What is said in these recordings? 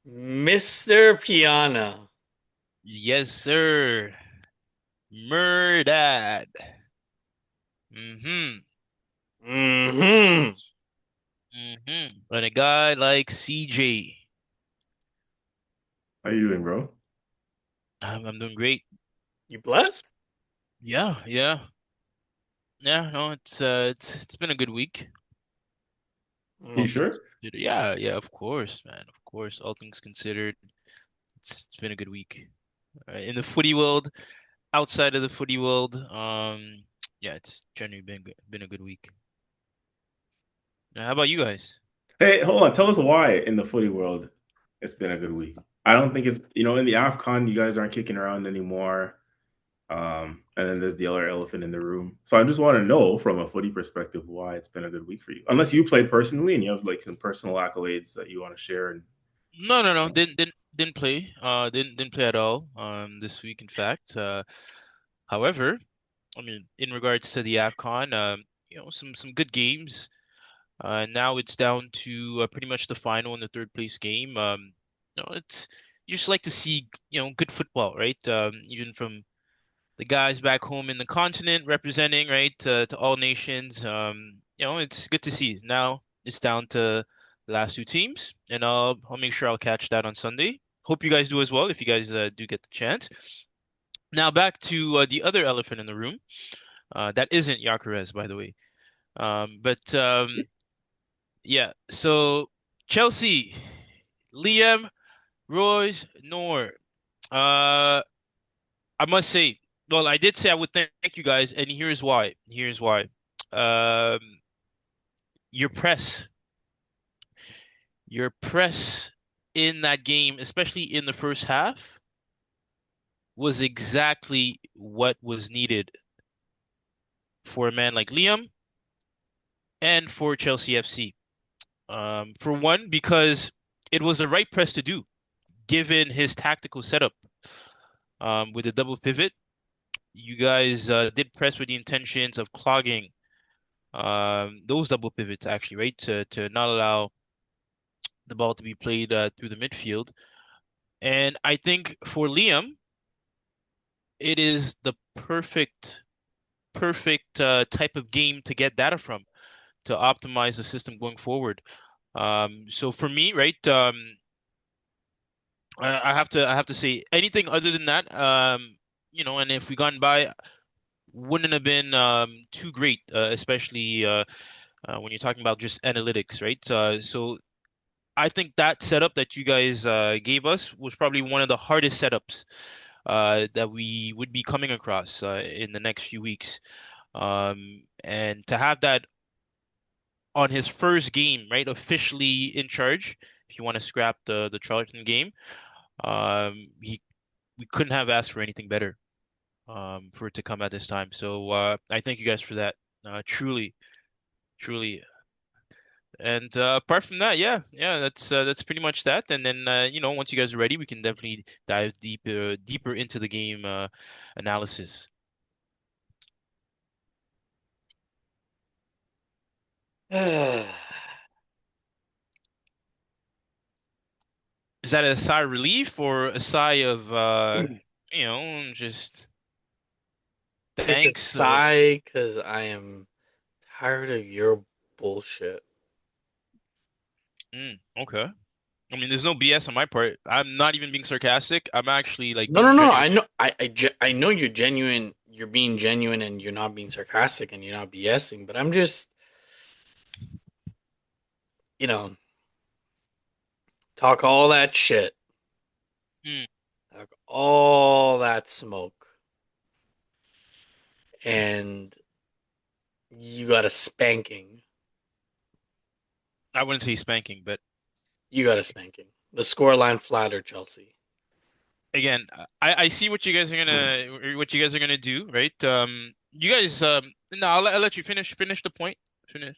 Mr. Piana. Yes, sir. Murdad. Mm-hmm. Hmm. Mm-hmm. And a guy like CJ. How you doing, bro? I'm doing great. You blessed? Yeah, yeah. Yeah, no, it's been a good week. You All things sure? considered. Yeah, yeah, of course, man. Of course, all things considered. It's been a good week. In the footy world, outside of the footy world, yeah, it's generally been a good week. How about you guys? Hey, hold on. Tell us why in the footy world it's been a good week. I don't think it's in the AFCON, you guys aren't kicking around anymore. And then there's the other elephant in the room. So I just want to know from a footy perspective why it's been a good week for you. Unless you played personally and you have like some personal accolades that you want to share and No, no, no. you know. Didn't play. Didn't play at all. This week, in fact. However, I mean, in regards to the AFCON, some good games. Now it's down to pretty much the final and the third place game. It's you just like to see good football, right? Even from the guys back home in the continent representing, right, to all nations. It's good to see. Now it's down to the last two teams, and I'll make sure I'll catch that on Sunday. Hope you guys do as well if you guys do get the chance. Now back to the other elephant in the room. That isn't Yacarez, by the way. But yeah, so Chelsea, Liam, Royce, Noor. Uh, I must say, well, I did say I would thank you guys, and here's why. Here's why. Um, your press, your press in that game, especially in the first half, was exactly what was needed for a man like Liam and for Chelsea FC. For one, because it was the right press to do, given his tactical setup with the double pivot. You guys did press with the intentions of clogging those double pivots actually, right? To not allow the ball to be played through the midfield. And I think for Liam, it is the perfect type of game to get data from to optimize the system going forward. So for me, right, I have to say anything other than that, and if we gone by, wouldn't have been too great, especially when you're talking about just analytics, right? So I think that setup that you guys gave us was probably one of the hardest setups that we would be coming across in the next few weeks. And to have that on his first game, right, officially in charge, if you want to scrap the Charlton game, he we couldn't have asked for anything better for it to come at this time. So I thank you guys for that. Truly, truly. And apart from that, yeah, yeah, that's pretty much that. And then once you guys are ready, we can definitely dive deeper into the game analysis. Is that a sigh of relief or a sigh of just It's a thanks? sigh because I am tired of your bullshit. Okay. I mean, there's no BS on my part. I'm not even being sarcastic. I'm actually like No, no, being no. genuine. I know. I know you're genuine. You're being genuine, and you're not being sarcastic, and you're not BSing. But I'm just, you know, talk all that shit, Mm, talk all that smoke, and you got a spanking. I wouldn't say spanking, but You got a spanking. The scoreline flattered Chelsea. again, I see what you guys are gonna do, right? You guys, no, I'll let you finish the point. Finish.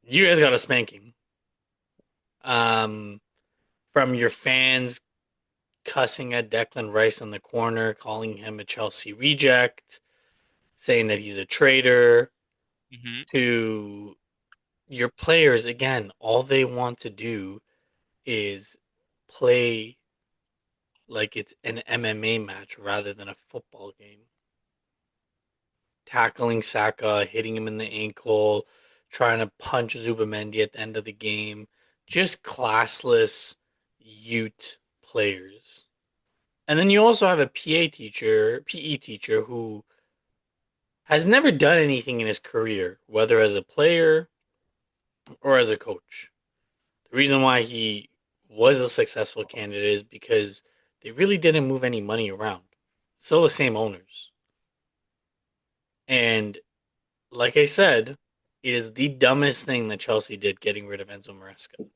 You guys got a spanking. Um, from your fans cussing at Declan Rice in the corner, calling him a Chelsea reject, saying that he's a traitor, Hmm. to your players again, all they want to do is play like it's an MMA match rather than a football game. Tackling Saka, hitting him in the ankle, trying to punch Zubamendi at the end of the game. Just classless Ute players. And then you also have a PE teacher who has never done anything in his career, whether as a player or as a coach. The reason why he was a successful candidate is because they really didn't move any money around. Still the same owners. And like I said, it is the dumbest thing that Chelsea did getting rid of Enzo Maresca.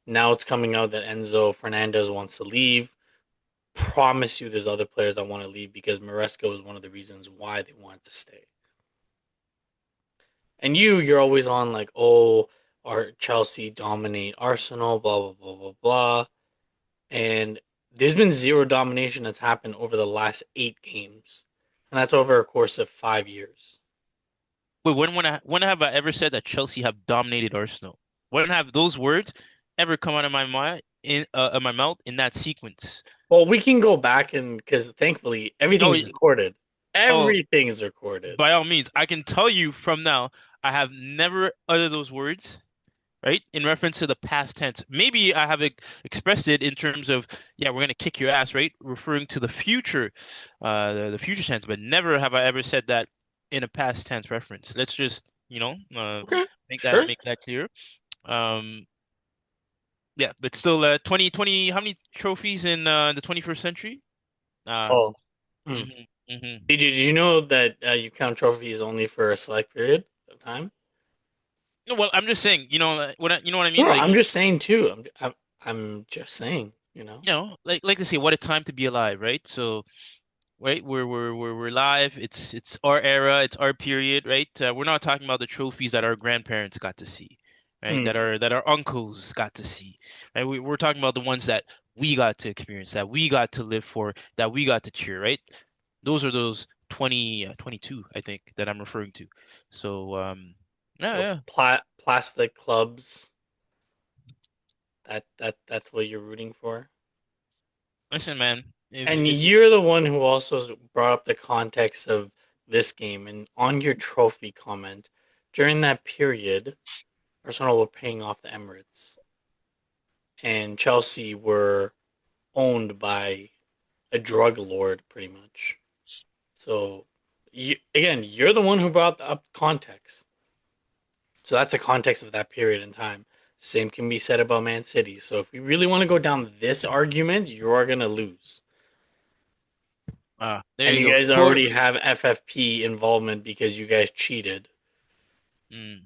Now it's coming out that Enzo Fernandez wants to leave. Promise you there's other players that want to leave because Maresca was one of the reasons why they wanted to stay. And you're always on like, oh, our Chelsea dominate Arsenal, blah blah blah blah blah. And there's been zero domination that's happened over the last 8 games, and that's over a course of 5 years. Wait, when have I ever said that Chelsea have dominated Arsenal? When have those words ever come out of my mind in my mouth in that sequence? Well, we can go back and because thankfully Oh, everything's recorded. oh, Everything's recorded. by all means, I can tell you from now, I have never uttered those words, right? In reference to the past tense. Maybe I have expressed it in terms of, yeah, we're gonna kick your ass, right? Referring to the future, the future tense, but never have I ever said that in a past tense reference. Let's just, Okay, make that sure. make that clear. Um, yeah, but still, 2020, how many trophies in the 21st century? Um, Oh, hmm. hmm hmm Did you know that you count trophies only for a select period of time? No, well, I'm just saying, you know what I No, mean? no, Like, I'm just saying too. I'm just saying. You know. like to say, what a time to be alive, right? So, right, we're live. It's our era, it's our period, right? We're not talking about the trophies that our grandparents got to see, right? Hmm. That our uncles got to see, right? We're talking about the ones that we got to experience, that we got to live for, that we got to cheer, right? Those are those 22, I think, that I'm referring to. So, yeah, So yeah. plastic clubs. That's what you're rooting for. Listen, man, if And if you're the one who also brought up the context of this game. And on your trophy comment, during that period, Arsenal were paying off the Emirates, and Chelsea were owned by a drug lord, pretty much. So, again, you're the one who brought up context. So that's the context of that period in time. Same can be said about Man City. So if we really want to go down this argument, you are gonna lose. there And you you go. guys already have FFP involvement because you guys cheated. Mm,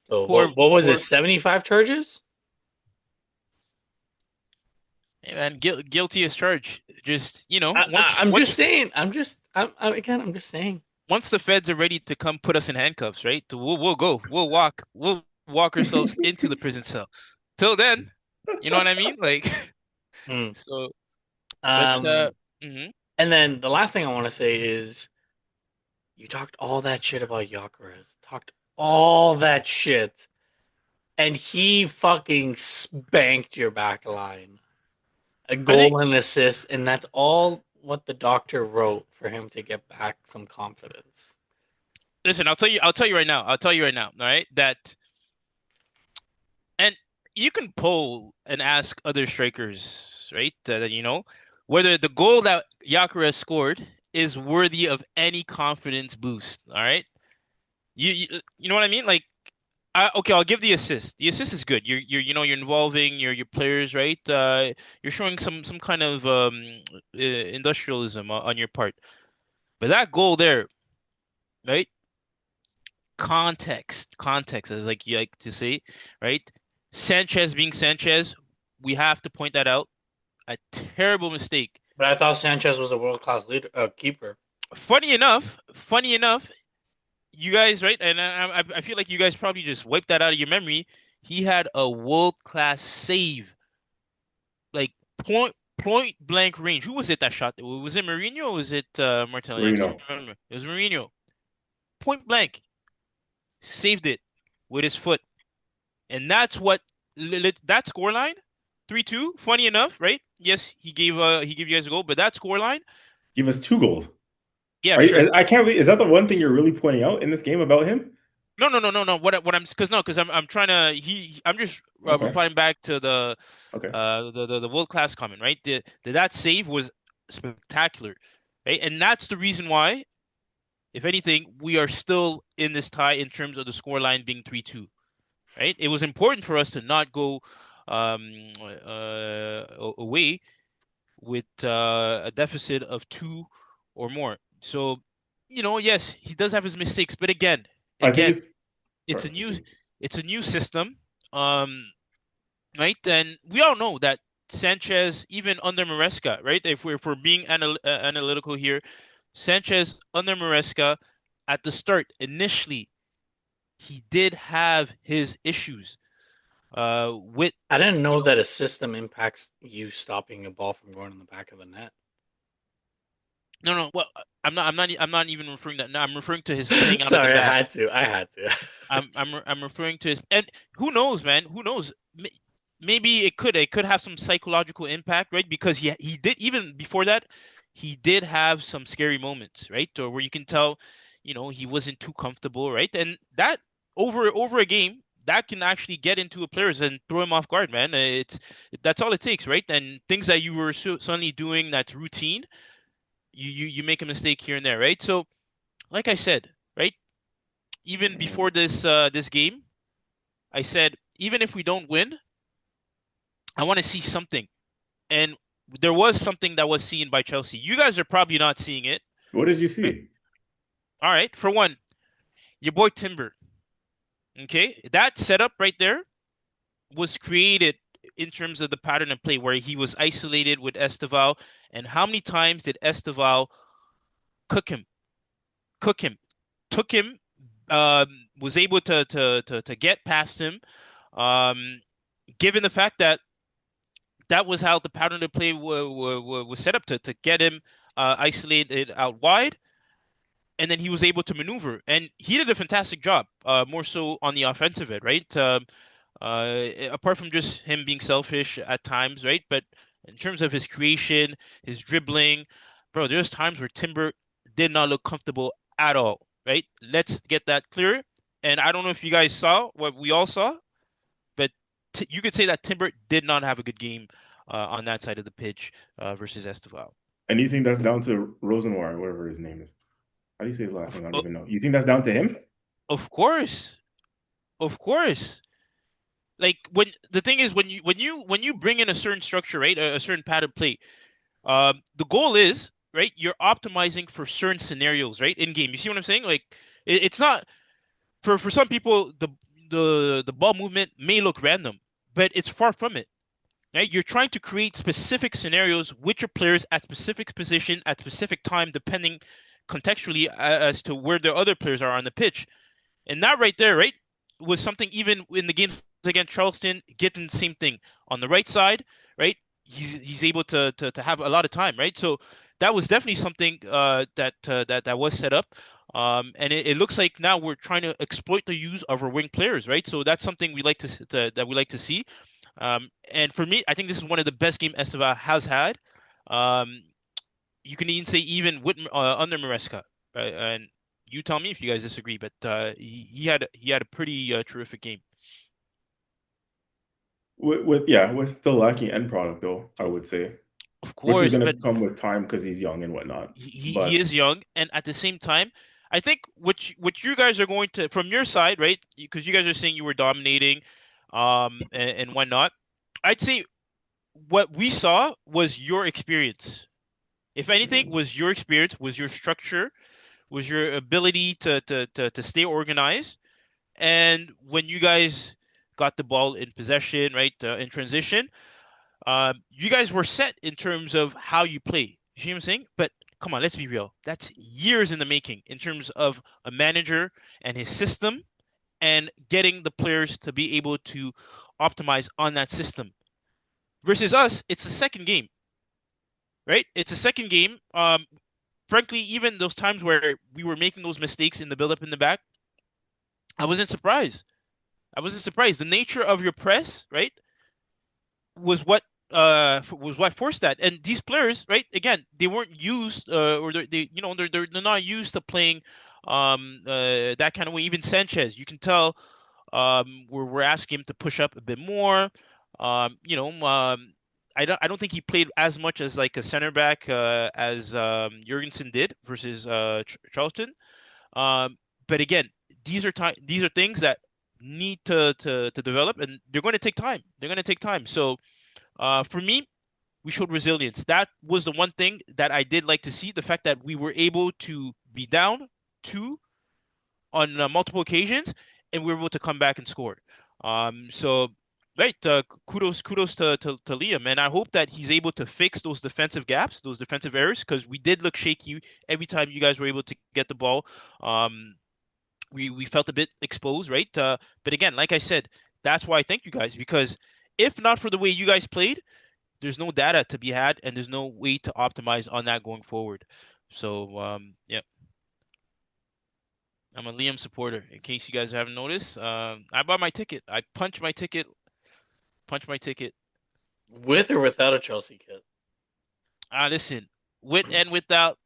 So poor, what was it? poor. 75 charges? Hey, man, guilty as charged. Just, I'm just saying. I'm just saying. once the feds are ready to come put us in handcuffs, right? We'll go. We'll walk ourselves into the prison cell. Till then, you know what I mean? Like, Hmm. so, but Um, mhm. and then the last thing I want to say is you talked all that shit about Gyökeres. Talked all that shit, and he fucking spanked your back line. A I think. goal and assist, and that's all what the doctor wrote for him to get back some confidence. Listen, I'll tell you right now. I'll tell you right now. All right, that and you can poll and ask other strikers, right? Whether the goal that Gyökeres scored is worthy of any confidence boost. All right, you know what I mean? Like, okay, I'll give the assist. The assist is good. You're involving your players, right? You're showing some kind of industrialism on your part. But that goal there, right? Context, as like you like to say, right? Sanchez being Sanchez, we have to point that out. A terrible mistake. But I thought Sanchez was a world class leader, keeper. Funny enough, you guys, right? And I feel like you guys probably just wiped that out of your memory. He had a world-class save, like point blank range. Who was it that shot? Was it Mourinho or was it Martinelli? I can't Reno. remember. It was Mourinho. Point blank, saved it with his foot, and that's what that scoreline. 3-2. Funny enough, right? Yes, he gave you guys a goal, but that scoreline, Give us 2 goals. yeah, sure. I can't believe, is that the one thing you're really pointing out in this game about him? No, no, no, no, no. What I'm because I'm trying to I'm just Okay. replying back to Okay. the world class comment, right? That save was spectacular, right? And that's the reason why, if anything, we are still in this tie in terms of the scoreline being 3-2, right? It was important for us to not go away with a deficit of two or more. So, yes, he does have his mistakes, but again, I think again, it's, it's sorry, a new proceed. it's a new system, um, right? And we all know that Sanchez, even under Maresca, right? If we're being analytical here, Sanchez under Maresca at the start initially he did have his issues with I didn't you know know that a system impacts you stopping a ball from going in the back of the net. no, no, well, I'm not even referring that. No, I'm referring to his playing out of the Sorry, I back. had to. I had to. I'm referring to his, and who knows, man? Who knows? Maybe it could have some psychological impact, right? Because he did, even before that, he did have some scary moments, right? Or where you can tell, he wasn't too comfortable, right? And that over a game, that can actually get into a player's and throw him off guard, man. That's all it takes, right? And things that you were suddenly doing that's routine, you make a mistake here and there, right? So, like I said, right, even before this game, I said even if we don't win, I want to see something. And there was something that was seen by Chelsea. You guys are probably not seeing it, What did you right? see? All right. For one, your boy Timber. Okay, that setup right there was created in terms of the pattern of play where he was isolated with Esteval. And how many times did Esteval cook him? Cook him, took him, was able to get past him. Um, Given the fact that that was how the pattern of play was set up to get him isolated out wide, and then he was able to maneuver, and he did a fantastic job. More so on the offensive end, right? Apart from just him being selfish at times, right? But in terms of his creation, his dribbling, bro, there's times where Timber did not look comfortable at all, right? Let's get that clear. And I don't know if you guys saw what we all saw, but you could say that Timber did not have a good game on that side of the pitch versus Esteval. And you think that's down to Rosenwar, whatever his name is? How do you say his last Of, name? I don't of, even know. You think that's down to him? of course, of course. Like when the thing is when you bring in a certain structure, right, a certain pattern play, the goal is right. You're optimizing for certain scenarios, right, in game. You see what I'm saying? Like it's not for some people the ball movement may look random, but it's far from it. Right? You're trying to create specific scenarios with your players at specific position at specific time, depending contextually as to where the other players are on the pitch. And that right there, right, was something even in the games against Charleston, getting the same thing on the right side, right? He's able to have a lot of time, right? So that was definitely something that was set up. And it looks like now we're trying to exploit the use of our wing players, right? So that's something that we like to see. And for me, I think this is one of the best game Esteva has had. Um, you can even say even with under Maresca, right? And you tell me if you guys disagree, but he had a pretty terrific game. With still lacking end product though, I would say, Of which is course, gonna but come with time because he's young and whatnot. he But is young, and at the same time, I think what you guys are going to from your side, right? Because you guys are saying you were dominating, and whatnot. I'd say what we saw was your experience. If anything, was your experience, was your structure, was your ability to stay organized. And when you guys got the ball in possession, right, in transition, you guys were set in terms of how you play. You see what I'm saying? But come on, let's be real. That's years in the making in terms of a manager and his system and getting the players to be able to optimize on that system. Versus us, it's the second game, right? It's a second game. Frankly, even those times where we were making those mistakes in the build up in the back, I wasn't surprised. I wasn't surprised. The nature of your press, right? was what forced that. And these players, right? Again, they weren't used, or they're not used to playing that kind of way. Even Sanchez, you can tell, we're asking him to push up a bit more. Um, you know, um, I don't think he played as much as like a center back as Jurgensen did versus Charlton. Um, but again, these are things that need to develop, and they're going to take time. They're going to take time. So for me, we showed resilience. That was the one thing that I did like to see, the fact that we were able to be down two on multiple occasions, and we were able to come back and score. So right, kudos to Liam, and I hope that he's able to fix those defensive gaps, those defensive errors, because we did look shaky every time you guys were able to get the ball. Um, we felt a bit exposed, right? But again, like I said, that's why I thank you guys, because if not for the way you guys played, there's no data to be had, and there's no way to optimize on that going forward. So yeah, I'm a Liam supporter. In case you guys haven't noticed, I bought my ticket. I punched my ticket. Punched my ticket. With or without a Chelsea kit? Listen, with and without,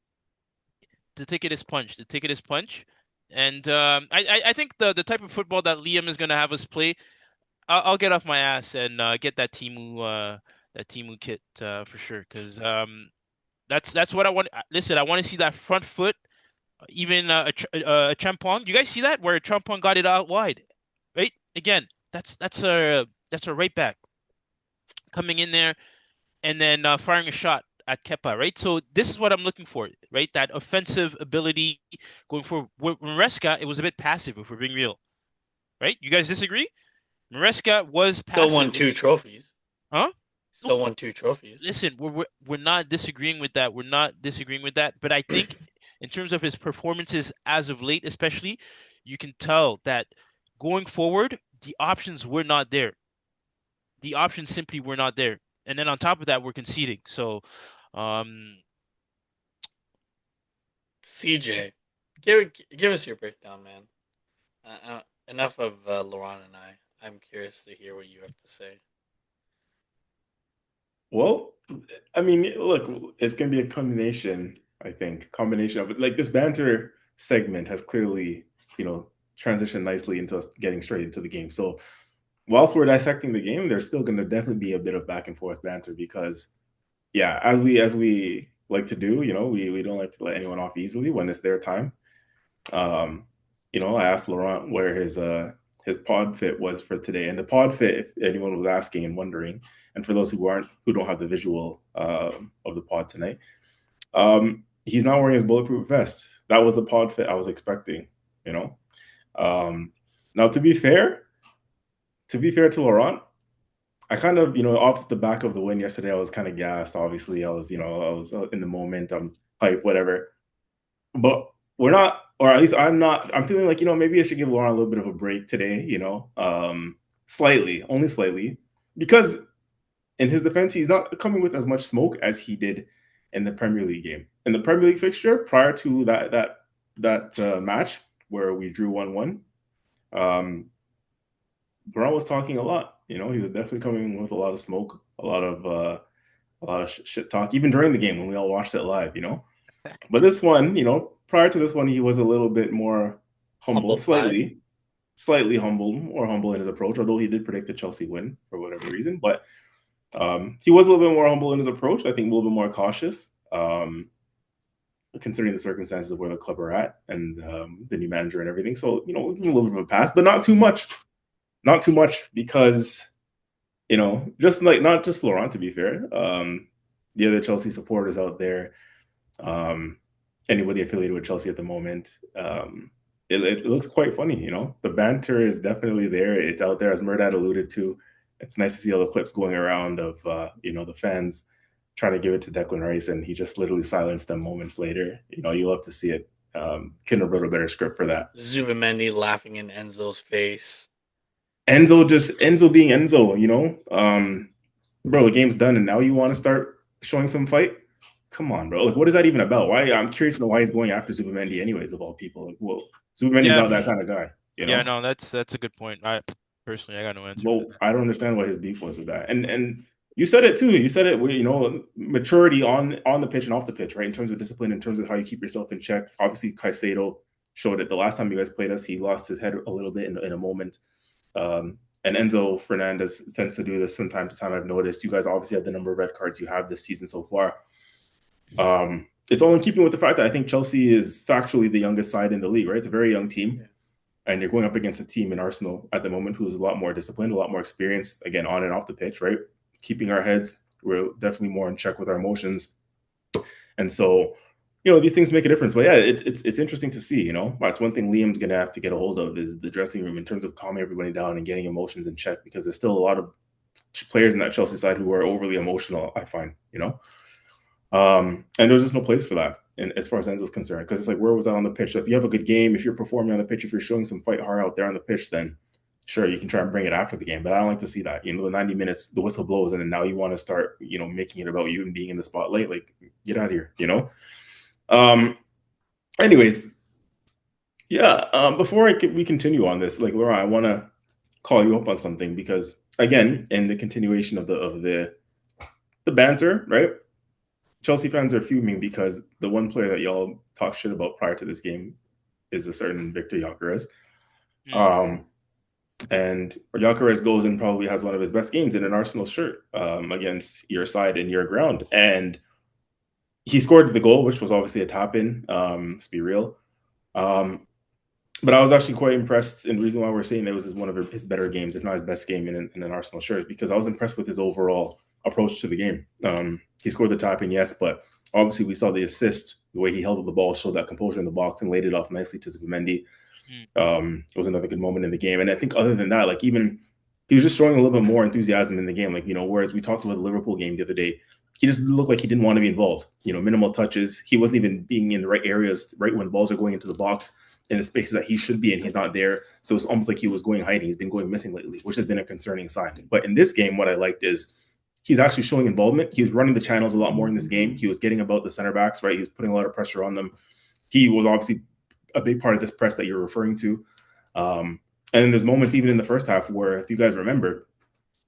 the ticket is punched. The ticket is punched. And I think the type of football that Liam is gonna have us play, I'll get off my ass and get that Timu kit for sure. Because that's what I want. Listen, I want to see that front foot. Even a Champong. You guys see that where Champong got it out wide, right? Again, that's a right back coming in there and then firing a shot at Kepa, right? So this is what I'm looking for, right? That offensive ability going forward. With Maresca, it was a bit passive, if we're being real, right? You guys disagree? Maresca was Still won passive, two trophies. huh? No, Still won two trophies. listen, we're not disagreeing with that. We're not disagreeing with that. But I think in terms of his performances as of late, especially, you can tell that going forward, the options were not there. The options simply were not there. And then on top of that, we're conceding. So, um, yeah, CJ, give us your breakdown, man. Enough of Laurent and I. I'm curious to hear what you have to say. Well, I mean, look, it's gonna be a combination. I think combination of it. Like this banter segment has clearly, transitioned nicely into us getting straight into the game. So whilst we're dissecting the game, there's still gonna definitely be a bit of back and forth banter because, yeah, as we like to do, we don't like to let anyone off easily when it's their time. Um, I asked Laurent where his pod fit was for today, and the pod fit, if anyone was asking and wondering, and for those who don't have the visual of the pod tonight, he's not wearing his bulletproof vest. That was the pod fit I was expecting. You know, now to be fair to Laurent, I kind of, off the back of the win yesterday, I was kind of gassed. Obviously, I was in the moment. I'm hype, whatever. But we're not, or at least I'm not. I'm feeling like maybe I should give Laurent a little bit of a break today. Slightly, only slightly, because in his defense, he's not coming with as much smoke as he did in the Premier League game. In the Premier League fixture prior to that match where we drew 1-1, um, Laurent was talking a lot. He was definitely coming with a lot of smoke, a lot of shit talk, even during the game when we all watched it live. But this one, prior to this one, he was a little bit more humble, Humble pie. slightly humble, more humble in his approach. Although he did predict the Chelsea win for whatever reason, but he was a little bit more humble in his approach. I think a little bit more cautious, considering the circumstances of where the club are at and the new manager and everything. So we'll give him a little bit of a pass, but not too much. Not too much because just like not just Laurent, to be fair, the other Chelsea supporters out there, um, anybody affiliated with Chelsea at the moment, it looks quite funny. The banter is definitely there. It's out there, as Murdad alluded to. It's nice to see all the clips going around of the fans trying to give it to Declan Rice, and he just literally silenced them moments later. You love to see it. Couldn't have wrote a better script for that. Zubimendi laughing in Enzo's face. Enzo being Enzo, bro, the game's done and now you want to start showing some fight? Come on, bro. Like, what is that even about? Why? I'm curious to know why he's going after Zubimendi anyways, of all people. Like, whoa, Zubimendi's yeah, not that kind of guy, yeah. No, that's a good point. I personally, I got no answer for Well, that. I don't understand what his beef was with that. And You said it too. You said it. You know, maturity on the pitch and off the pitch, right? In terms of discipline, in terms of how you keep yourself in check. Obviously, Caicedo showed it the last time you guys played us. He lost his head a little bit in a moment. And Enzo Fernandez tends to do this from time to time. I've noticed you guys obviously have the number of red cards you have this season so far. It's all in keeping with the fact that I think Chelsea is factually the youngest side in the league, right? It's a very young team. Yeah. And you're going up against a team in Arsenal at the moment who's a lot more disciplined, a lot more experienced, again, on and off the pitch, right? Keeping our heads, we're definitely more in check with our emotions. And so, you know, these things make a difference. But yeah, it's interesting to see, you know. That's one thing Liam's going to have to get a hold of is the dressing room in terms of calming everybody down and getting emotions in check, because there's still a lot of players in that Chelsea side who are overly emotional, I find, you know. And there's just no place for that, and as far as Enzo's concerned, because it's like, where was that on the pitch? So if you have a good game, if you're performing on the pitch, if you're showing some fight heart out there on the pitch, then sure, you can try and bring it after the game. But I don't like to see that. You know, the 90 minutes, the whistle blows, and then now you want to start, you know, making it about you and being in the spotlight. Like, get out of here, you know? Anyways, yeah, before we continue on this, like, Laurent, I want to call you up on something, because, again, in the continuation of the banter, right? Chelsea fans are fuming because the one player that y'all talk shit about prior to this game is a certain Victor Gyökeres. And Gyökeres goes and probably has one of his best games in an Arsenal shirt against your side in your ground. And he scored the goal, which was obviously a tap-in, let's be real. But I was actually quite impressed, and the reason why we're saying it was one of his better games, if not his best game in an Arsenal shirt, is because I was impressed with his overall approach to the game. He scored the tap-in, yes, but obviously we saw the assist, the way he held the ball, showed that composure in the box and laid it off nicely to Semenyo. It was another good moment in the game. And I think other than that, like, even he was just showing a little bit more enthusiasm in the game. Like, you know, whereas we talked about the Liverpool game the other day, he just looked like he didn't want to be involved. You know, minimal touches. He wasn't even being in the right areas, right when balls are going into the box, in the spaces that he should be in. He's not there. So it's almost like he was going hiding. He's been going missing lately, which has been a concerning sign. But in this game, what I liked is he's actually showing involvement. He was running the channels a lot more in this game. He was getting about the center backs, right? He was putting a lot of pressure on them. He was obviously a big part of this press that you're referring to. And then there's moments even in the first half where, if you guys remember,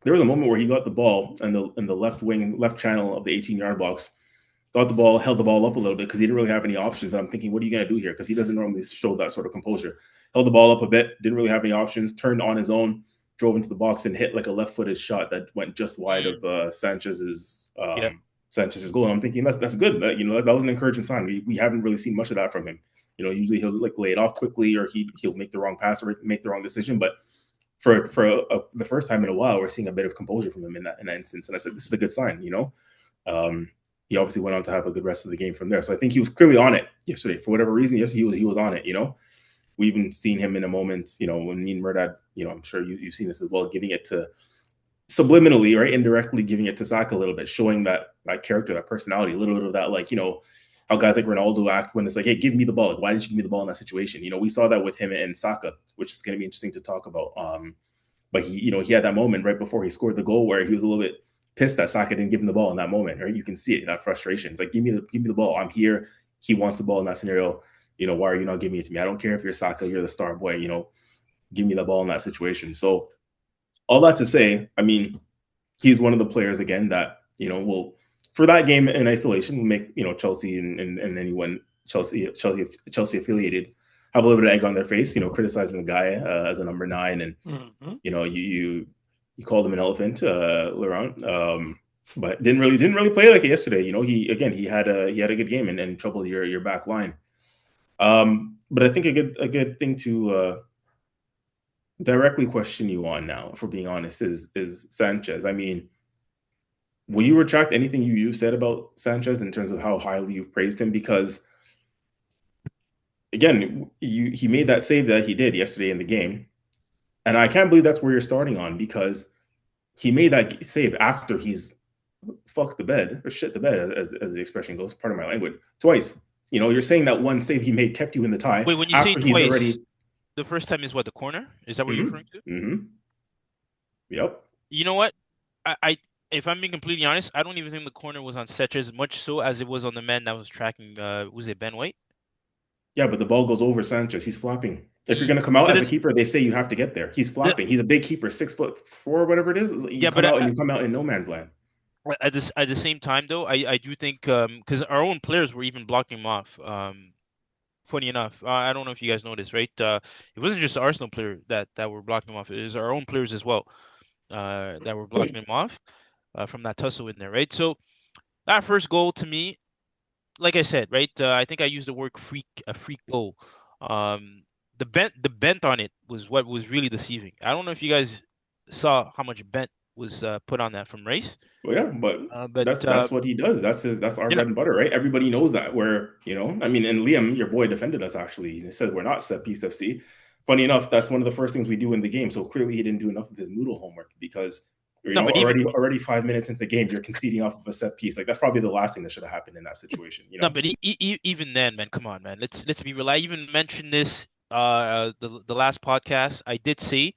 there was a moment where he got the ball in the left channel of the 18-yard box, got the ball, held the ball up a little bit because he didn't really have any options. And I'm thinking, what are you going to do here? Because he doesn't normally show that sort of composure. Held the ball up a bit, didn't really have any options, turned on his own, drove into the box and hit like a left-footed shot that went just wide of Sanchez's goal. And I'm thinking that's good. That, you know, that was an encouraging sign. We haven't really seen much of that from him. You know, usually he'll like lay it off quickly, or he'll make the wrong pass or make the wrong decision. But for the first time in a while, we're seeing a bit of composure from him in that instance. And I said, this is a good sign. You know, he obviously went on to have a good rest of the game from there. So I think he was clearly on it yesterday for whatever reason. Yes, he was on it. You know. We even seen him in a moment, you know, when me and Murdad, you know, I'm sure you've seen this as well, giving it to subliminally, right, indirectly giving it to Saka a little bit, showing that character, that personality, a little bit of that, like, you know, how guys like Ronaldo act when it's like, hey, give me the ball. Like, why didn't you give me the ball in that situation? You know, we saw that with him and Saka, which is going to be interesting to talk about. But he, you know, he had that moment right before he scored the goal where he was a little bit pissed that Saka didn't give him the ball in that moment, right? You can see it, that frustration. It's like, give me the ball. I'm here. He wants the ball in that scenario. You know, why are you not giving it to me? I don't care if you're Saka, you're the star boy, you know, give me the ball in that situation. So all that to say, I mean, he's one of the players, again, that, you know, will, for that game in isolation, will make, you know, Chelsea and anyone Chelsea affiliated have a little bit of egg on their face, you know, criticizing the guy as a number 9. And, you know, you called him an elephant, Laurent, but didn't really play like it yesterday. You know, he had a good game and troubled your back line. But I think a good thing to directly question you on now, for being honest, is Sanchez. I mean, will you retract anything you said about Sanchez in terms of how highly you've praised him? Because again, he made that save that he did yesterday in the game, and I can't believe that's where you're starting on, because he made that save after he's fucked the bed, or shit the bed, as the expression goes. Pardon my language. Twice. You know, you're saying that one save he made kept you in the tie. Wait, when you say twice, the first time is what, the corner? Is that what you're referring to? Mm-hmm. Yep. You know what? I if I'm being completely honest, I don't even think the corner was on Sanchez, much so as it was on the man that was tracking. Was it Ben White? Yeah, but the ball goes over Sanchez. He's flopping. If you're going to come out as a keeper, they say you have to get there. He's flopping. He's a big keeper, 6'4", whatever it is. You come out in no man's land. At the same time, though, I do think because our own players were even blocking him off. Funny enough, I don't know if you guys noticed, right? It wasn't just the Arsenal player that were blocking him off. It was our own players as well that were blocking him off from that tussle in there, right? So that first goal to me, like I said, right? I think I used the word freak, a freak goal. Um, the bent on it was what was really deceiving. I don't know if you guys saw how much bent was put on that from Race, Well, yeah, but but that's what he does. That's our you know, bread and butter, right? Everybody knows that. Where I mean, and Liam, your boy, defended us actually. He said we're not set piece FC. Funny enough, that's one of the first things we do in the game. So clearly, he didn't do enough of his noodle homework because no, but even already 5 minutes into the game, you're conceding off of a set piece. Like that's probably the last thing that should have happened in that situation. no, but even then, man, come on, man. Let's be real. I even mentioned this the last podcast. I did say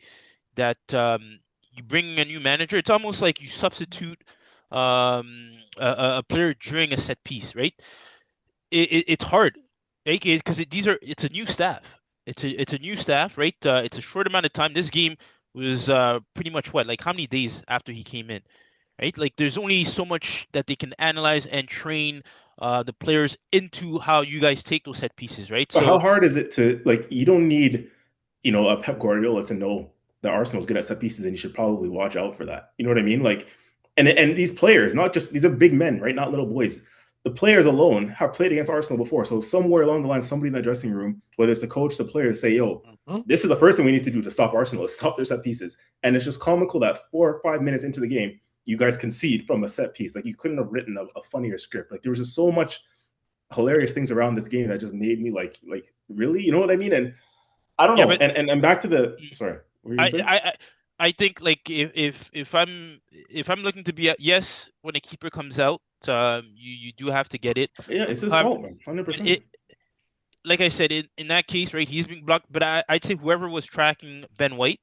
that you bring a new manager. It's almost like you substitute a player during a set piece, right? It's hard, right? Because it's a new staff. It's a new staff, right? It's a short amount of time. This game was pretty much what, like how many days after he came in, right? Like there's only so much that they can analyze and train the players into how you guys take those set pieces, right? But how So hard is it to like? You don't need, a Pep Guardiola to know that Arsenal's good at set pieces, and you should probably watch out for that. You know what I mean? Like, and these players, not just these are big men, right? Not little boys. The players alone have played against Arsenal before, so somewhere along the line, somebody in that dressing room, whether it's the coach, the players, say, "Yo, Mhm. this is the first thing we need to do to stop Arsenal, is stop their set pieces." And it's just comical that 4 or 5 minutes into the game, you guys concede from a set piece. Like you couldn't have written a funnier script. Like there was just so much hilarious things around this game that just made me like really, you know what I mean? And I don't yeah, know. but And back to the sorry, what were you I gonna say? I I I think like if I'm looking to be a yes when a keeper comes out, you do have to get it. Yeah, it's his However, fault, man. 100%. it like I said in that case, right, he's being blocked. But I'd say whoever was tracking Ben White,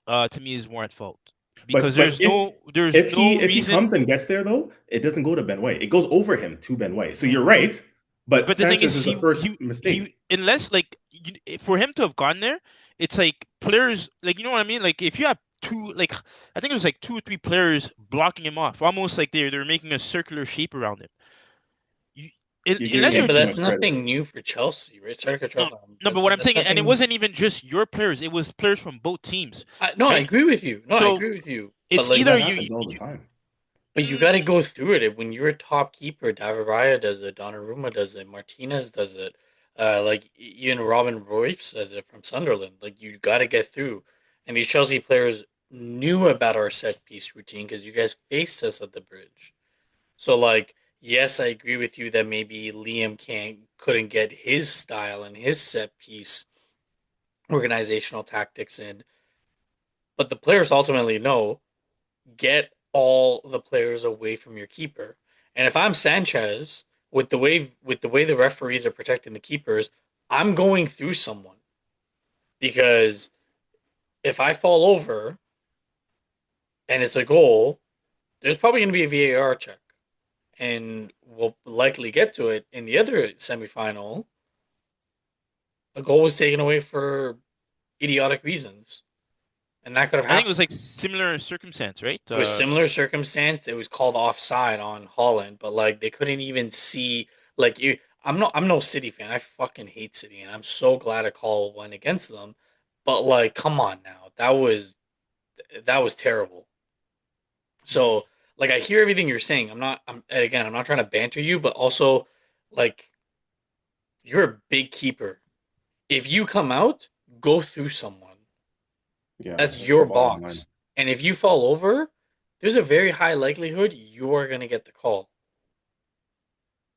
to me is more at fault because But there's if no he reason. comes and gets there though, it doesn't go to Ben White. It goes over him to Ben White. So you're right, but But the thing Sanchez is, is the first mistake. unless like for him to have gone there, it's like players like you know what I mean. Like if you have two, like I think it was like two or three players blocking him off, almost like they're making a circular shape around him. You, You're giving unless Yeah, him you're but too that's much credit. nothing new for Chelsea, right? Sorry to cut you no, off. no, but what I'm That's saying, and it nothing. wasn't even just your players; it was players from both teams, No, I right? agree with you. No, I So agree with you. But it's like, either That happens all the time. but you got to go through it. When you're a top keeper, David Raya does it, Donnarumma does it, Martinez does it. Like even Robin Royce does it from Sunderland. Like you got to get through. And these Chelsea players knew about our set piece routine because you guys faced us at the bridge. So like, yes, I agree with you that maybe Liam can't couldn't get his style and his set piece organizational tactics in, but the players ultimately know get all the players away from your keeper. And if I'm Sanchez, with the way the referees are protecting the keepers, I'm going through someone because if I fall over and it's a goal, there's probably going to be a VAR check, and we'll likely get to it in the other semifinal. A goal was taken away for idiotic reasons, and that could have I think it happened. was like similar circumstance, right? It was similar circumstance. It was called offside on Haaland, but like they couldn't even see. Like you, I'm no City fan. I fucking hate City, and I'm so glad a call went against them. But like, come on now, that was terrible. So like, I hear everything you're saying. I'm not. I'm not trying to banter you, but also like you're a big keeper. If you come out, go through someone. Yeah, That's that's the your bottom line. box. And if you fall over, there's a very high likelihood you're gonna get the call,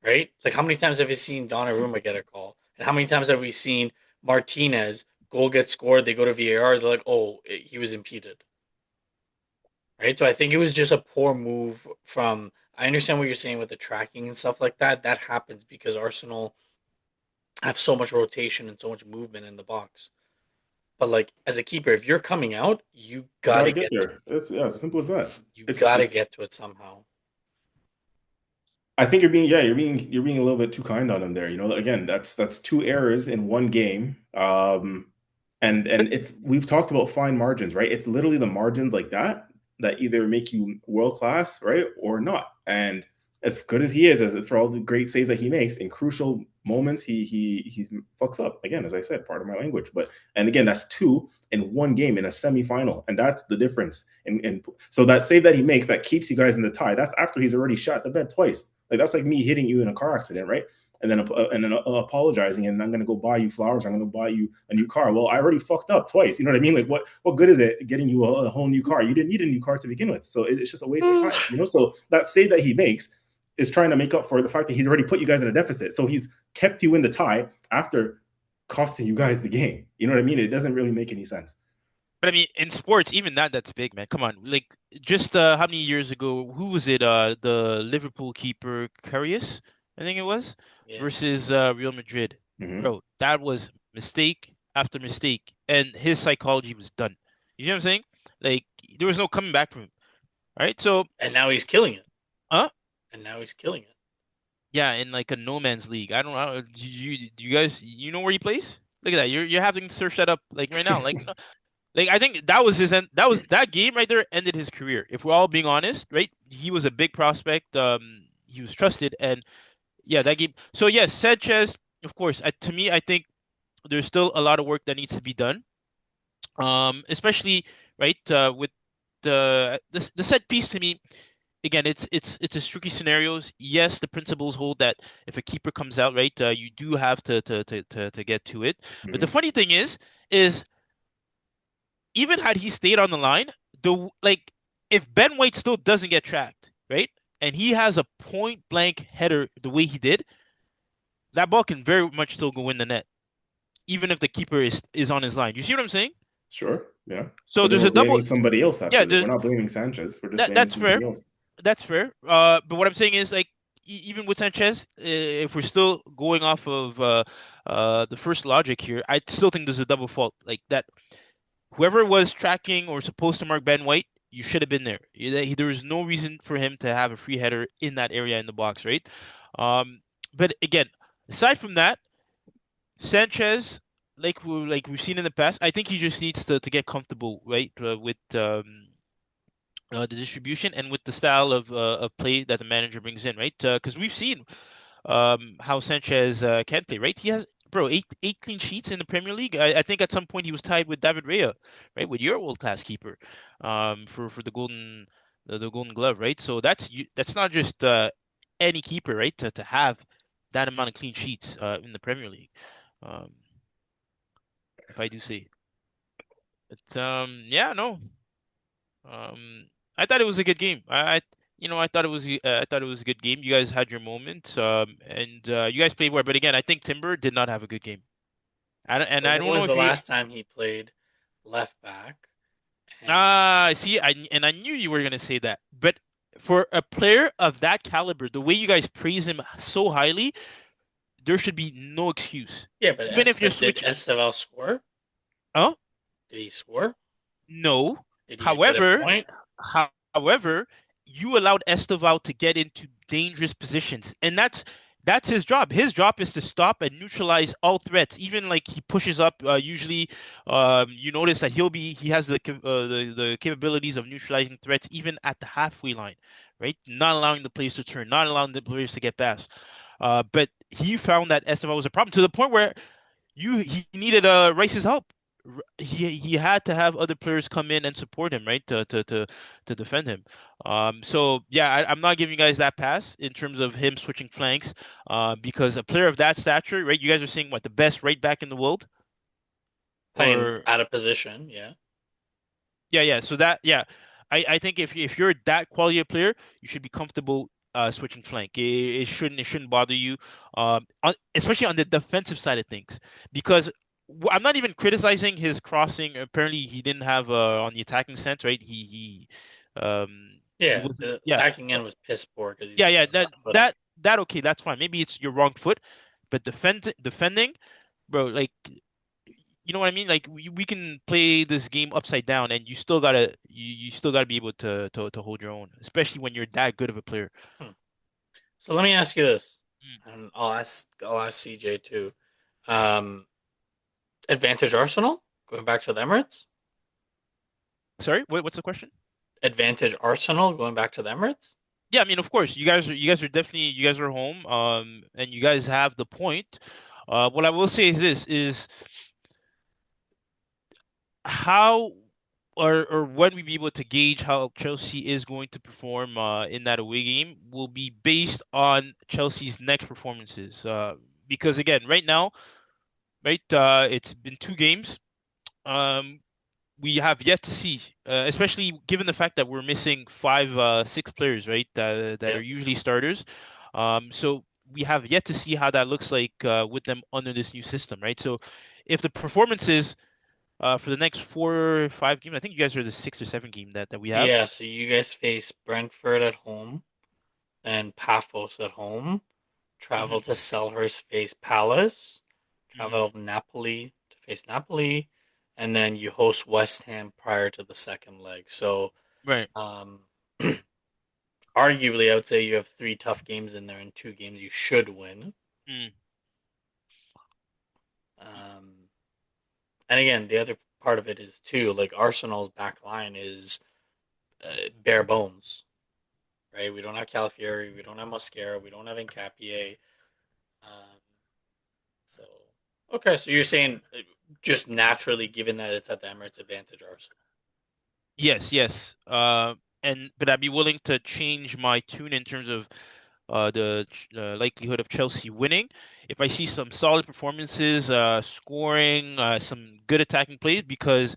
right? Like how many times have we seen Donnarumma get a call? And how many times have we seen Martinez goal get scored, they go to VAR, they're like, oh, he was impeded. Right? So I think it was just a poor move from I understand what you're saying with the tracking and stuff like that. That happens because Arsenal have so much rotation and so much movement in the box. But like as a keeper, if you're coming out, you You got gotta to get get to there. it. It's as simple as that. You It's gotta it's. get to it somehow. I think you're being a little bit too kind on him there. Again, that's two errors in one game. And But it's we've talked about fine margins, right? It's literally the margins like that that either make you world class, right, or not. And as good as he is, as for all the great saves that he makes in crucial moments, he fucks up again. As I said, part of my language. But and again, that's two in one game in a semifinal, and that's the difference. And so that save that he makes that keeps you guys in the tie. That's after he's already shot the bed twice. Like that's like me hitting you in a car accident, right? And then apologizing, and I'm gonna go buy you flowers. I'm gonna buy you a new car. Well, I already fucked up twice. You know what I mean? Like, what good is it getting you a whole new car? You didn't need a new car to begin with, so it's just a waste of time. You know. So that save that he makes is trying to make up for the fact that he's already put you guys in a deficit. So he's kept you in the tie after costing you guys the game. You know what I mean? It doesn't really make any sense. But I mean, in sports, even that's big, man. Come on, like just how many years ago? Who was it? The Liverpool keeper, Carrick, I think it was, Yeah. versus Real Madrid. Mm-hmm. Bro, that was mistake after mistake, and his psychology was done. You know what I'm saying? Like there was no coming back from him. All right, so And now he's killing it. huh? And now he's killing it. Yeah, in like a no man's league. I don't know. Do you guys know where he plays? Look at that. You're having to search that up like right now. Like like I think that was his end. That was that game right there ended his career. If we're all being honest, right? He was a big prospect. He was trusted, and yeah, that game. So yes, Sanchez. Of course, to me, I think there's still a lot of work that needs to be done. Especially right with the set piece. To me, again, it's a tricky scenarios. Yes, the principles hold that if a keeper comes out, right, you do have to get to it. But the Mm-hmm. funny thing is even had he stayed on the line, the like if Ben White still doesn't get tracked, right, and he has a point blank header the way he did, that ball can very much still go in the net, even if the keeper is on his line. You see what I'm saying? Sure, yeah. So But then there's we're a double. blaming somebody else Yeah, after this. We're not blaming Sanchez. We're just blaming that's fair. somebody else. That's fair. But what I'm saying is like even with Sanchez, if we're still going off of the first logic here, I still think there's a double fault like that. Whoever was tracking or supposed to mark Ben White, you should have been there. There was no reason for him to have a free header in that area in the box, right? But again, aside from that, Sanchez, like we've seen in the past, I think he just needs to get comfortable, right, with the distribution and with the style of play that the manager brings in, right? Because we've seen how Sanchez can play, right? He has, bro, eight clean sheets in the Premier League. I think at some point he was tied with David Raya, right, with your world class keeper, for the Golden Glove, right? So that's not just any keeper, right, to have that amount of clean sheets in the Premier League, um, if I do say. But yeah, no, I thought it was a good game. I thought it was a good game. You guys had your moments, and you guys played well. But again, I think Timber did not have a good game. And But I when don't know was if the you last time he played left back? And see, I knew you were gonna say that. But for a player of that caliber, the way you guys praise him so highly, there should be no excuse. yeah, but Even if you're Did switching, Esteval score? huh? Did he score? No. Did he get a However, point? however, you allowed Esteval to get into dangerous positions, and that's his job. His job is to stop and neutralize all threats. Even like he pushes up. Usually, you notice that he has the capabilities of neutralizing threats even at the halfway line, right? Not allowing the players to turn, not allowing the players to get past. But he found that Esteval was a problem to the point where he needed Rice's help. He had to have other players come in and support him, right, to defend him. So yeah, I'm not giving you guys that pass in terms of him switching flanks, because a player of that stature, right? You guys are saying what the best right back in the world, Playing or out of position, yeah. yeah. So that I think if you're that quality of player, you should be comfortable switching flank. It shouldn't bother you, especially on the defensive side of things, because I'm not even criticizing his crossing. Apparently, he didn't have on the attacking sense, right? He Yeah, wasn't. the Yeah, attacking end was piss poor because he's yeah. That left footed. that that okay, that's fine. Maybe it's your wrong foot, but defending, bro, like you know what I mean? Like we can play this game upside down, and you still gotta be able to hold your own, especially when you're that good of a player. Hmm. So let me ask you this, Mm. and I'll ask CJ too. Um, Advantage Arsenal going back to the Emirates. Sorry, what's the question? advantage Arsenal going back to the Emirates? Yeah, I mean, of course, you guys are home, and you guys have the point. What I will say is this is how or when we be able to gauge how Chelsea is going to perform in that away game will be based on Chelsea's next performances. Because again, right now, right, it's been 2 games. Um, we have yet to see, especially given the fact that we're missing five, 6 players, right, that Yeah. are usually starters. So we have yet to see how that looks like with them under this new system, right? So if the performances for the next 4 or 5 games, I think you guys are the 6 or 7 game that we have. Yeah, so you guys face Brentford at home, then Paphos at home, Hmm. travel to Selhurst, face Palace, Hmm. travel to Napoli to face Napoli, and then you host West Ham prior to the second leg. So, Right. um, arguably, I would say you have 3 tough games in there and 2 games you should win. Mm. Um, and again, the other part of it is too, like Arsenal's back line is bare bones, right? We don't have Calafiori, we don't have Mosquera, we don't have Nkapie. Um, so okay, so you're saying just naturally, given that it's at the Emirates, advantage Arsenal. Yes, yes. And but I'd be willing to change my tune in terms of the likelihood of Chelsea winning. If I see some solid performances, scoring, some good attacking plays, because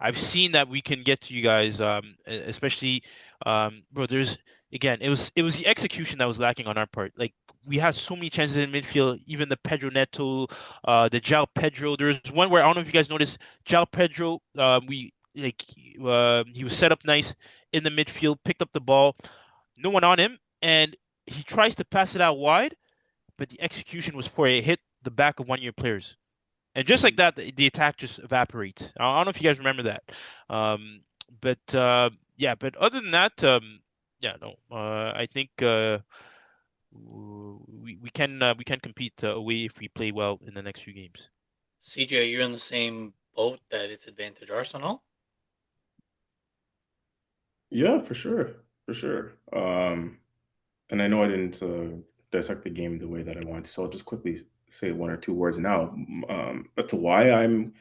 I've seen that we can get to you guys, especially, bro. There's again, it was the execution that was lacking on our part. Like we had so many chances in midfield, even the Pedro Neto, the Jao Pedro. There's one where I don't know if you guys noticed, Jao Pedro. We like he was set up nice in the midfield, picked up the ball, no one on him, and he tries to pass it out wide, but the execution was poor. It hit the back of one of your players. And just like Mm-hmm. that, the attack just evaporates. I don't know if you guys remember that. Um, but yeah, but other than that, yeah, no, I think we can compete away if we play well in the next few games. CJ, you're in the same boat that it's advantage Arsenal. Yeah, for sure. And I know I didn't dissect the game the way that I wanted to, so I'll just quickly say 1 or 2 words now as to why I'm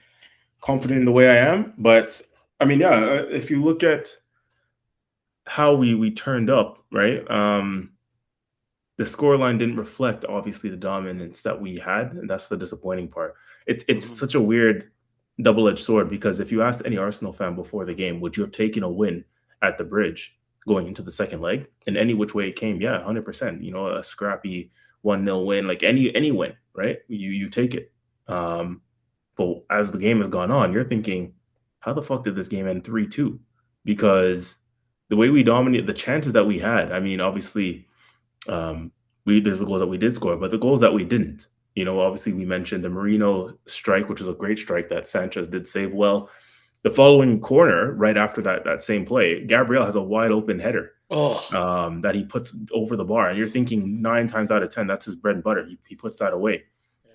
confident in the way I am. But I mean, yeah, if you look at how we turned up, right? The scoreline didn't reflect obviously the dominance that we had, and that's the disappointing part. It's Mm-hmm. such a weird double-edged sword because if you asked any Arsenal fan before the game, would you have taken a win at the bridge going into the second leg? In any which way it came, yeah, 100%. You know, a scrappy 1-0 win, like any win, right? You take it. Um, but as the game has gone on, you're thinking, how the fuck did this game end 3-2? Because the way we dominated the chances that we had, I mean, obviously we there's the goals that we did score, but the goals that we didn't. You know, obviously we mentioned the Marino strike, which was a great strike that Sanchez did save well. The following corner, right after that same play, Gabriel has a wide open header Oh, that he puts over the bar, and you're thinking 9 times out of 10 that's his bread and butter. He puts that away, yeah.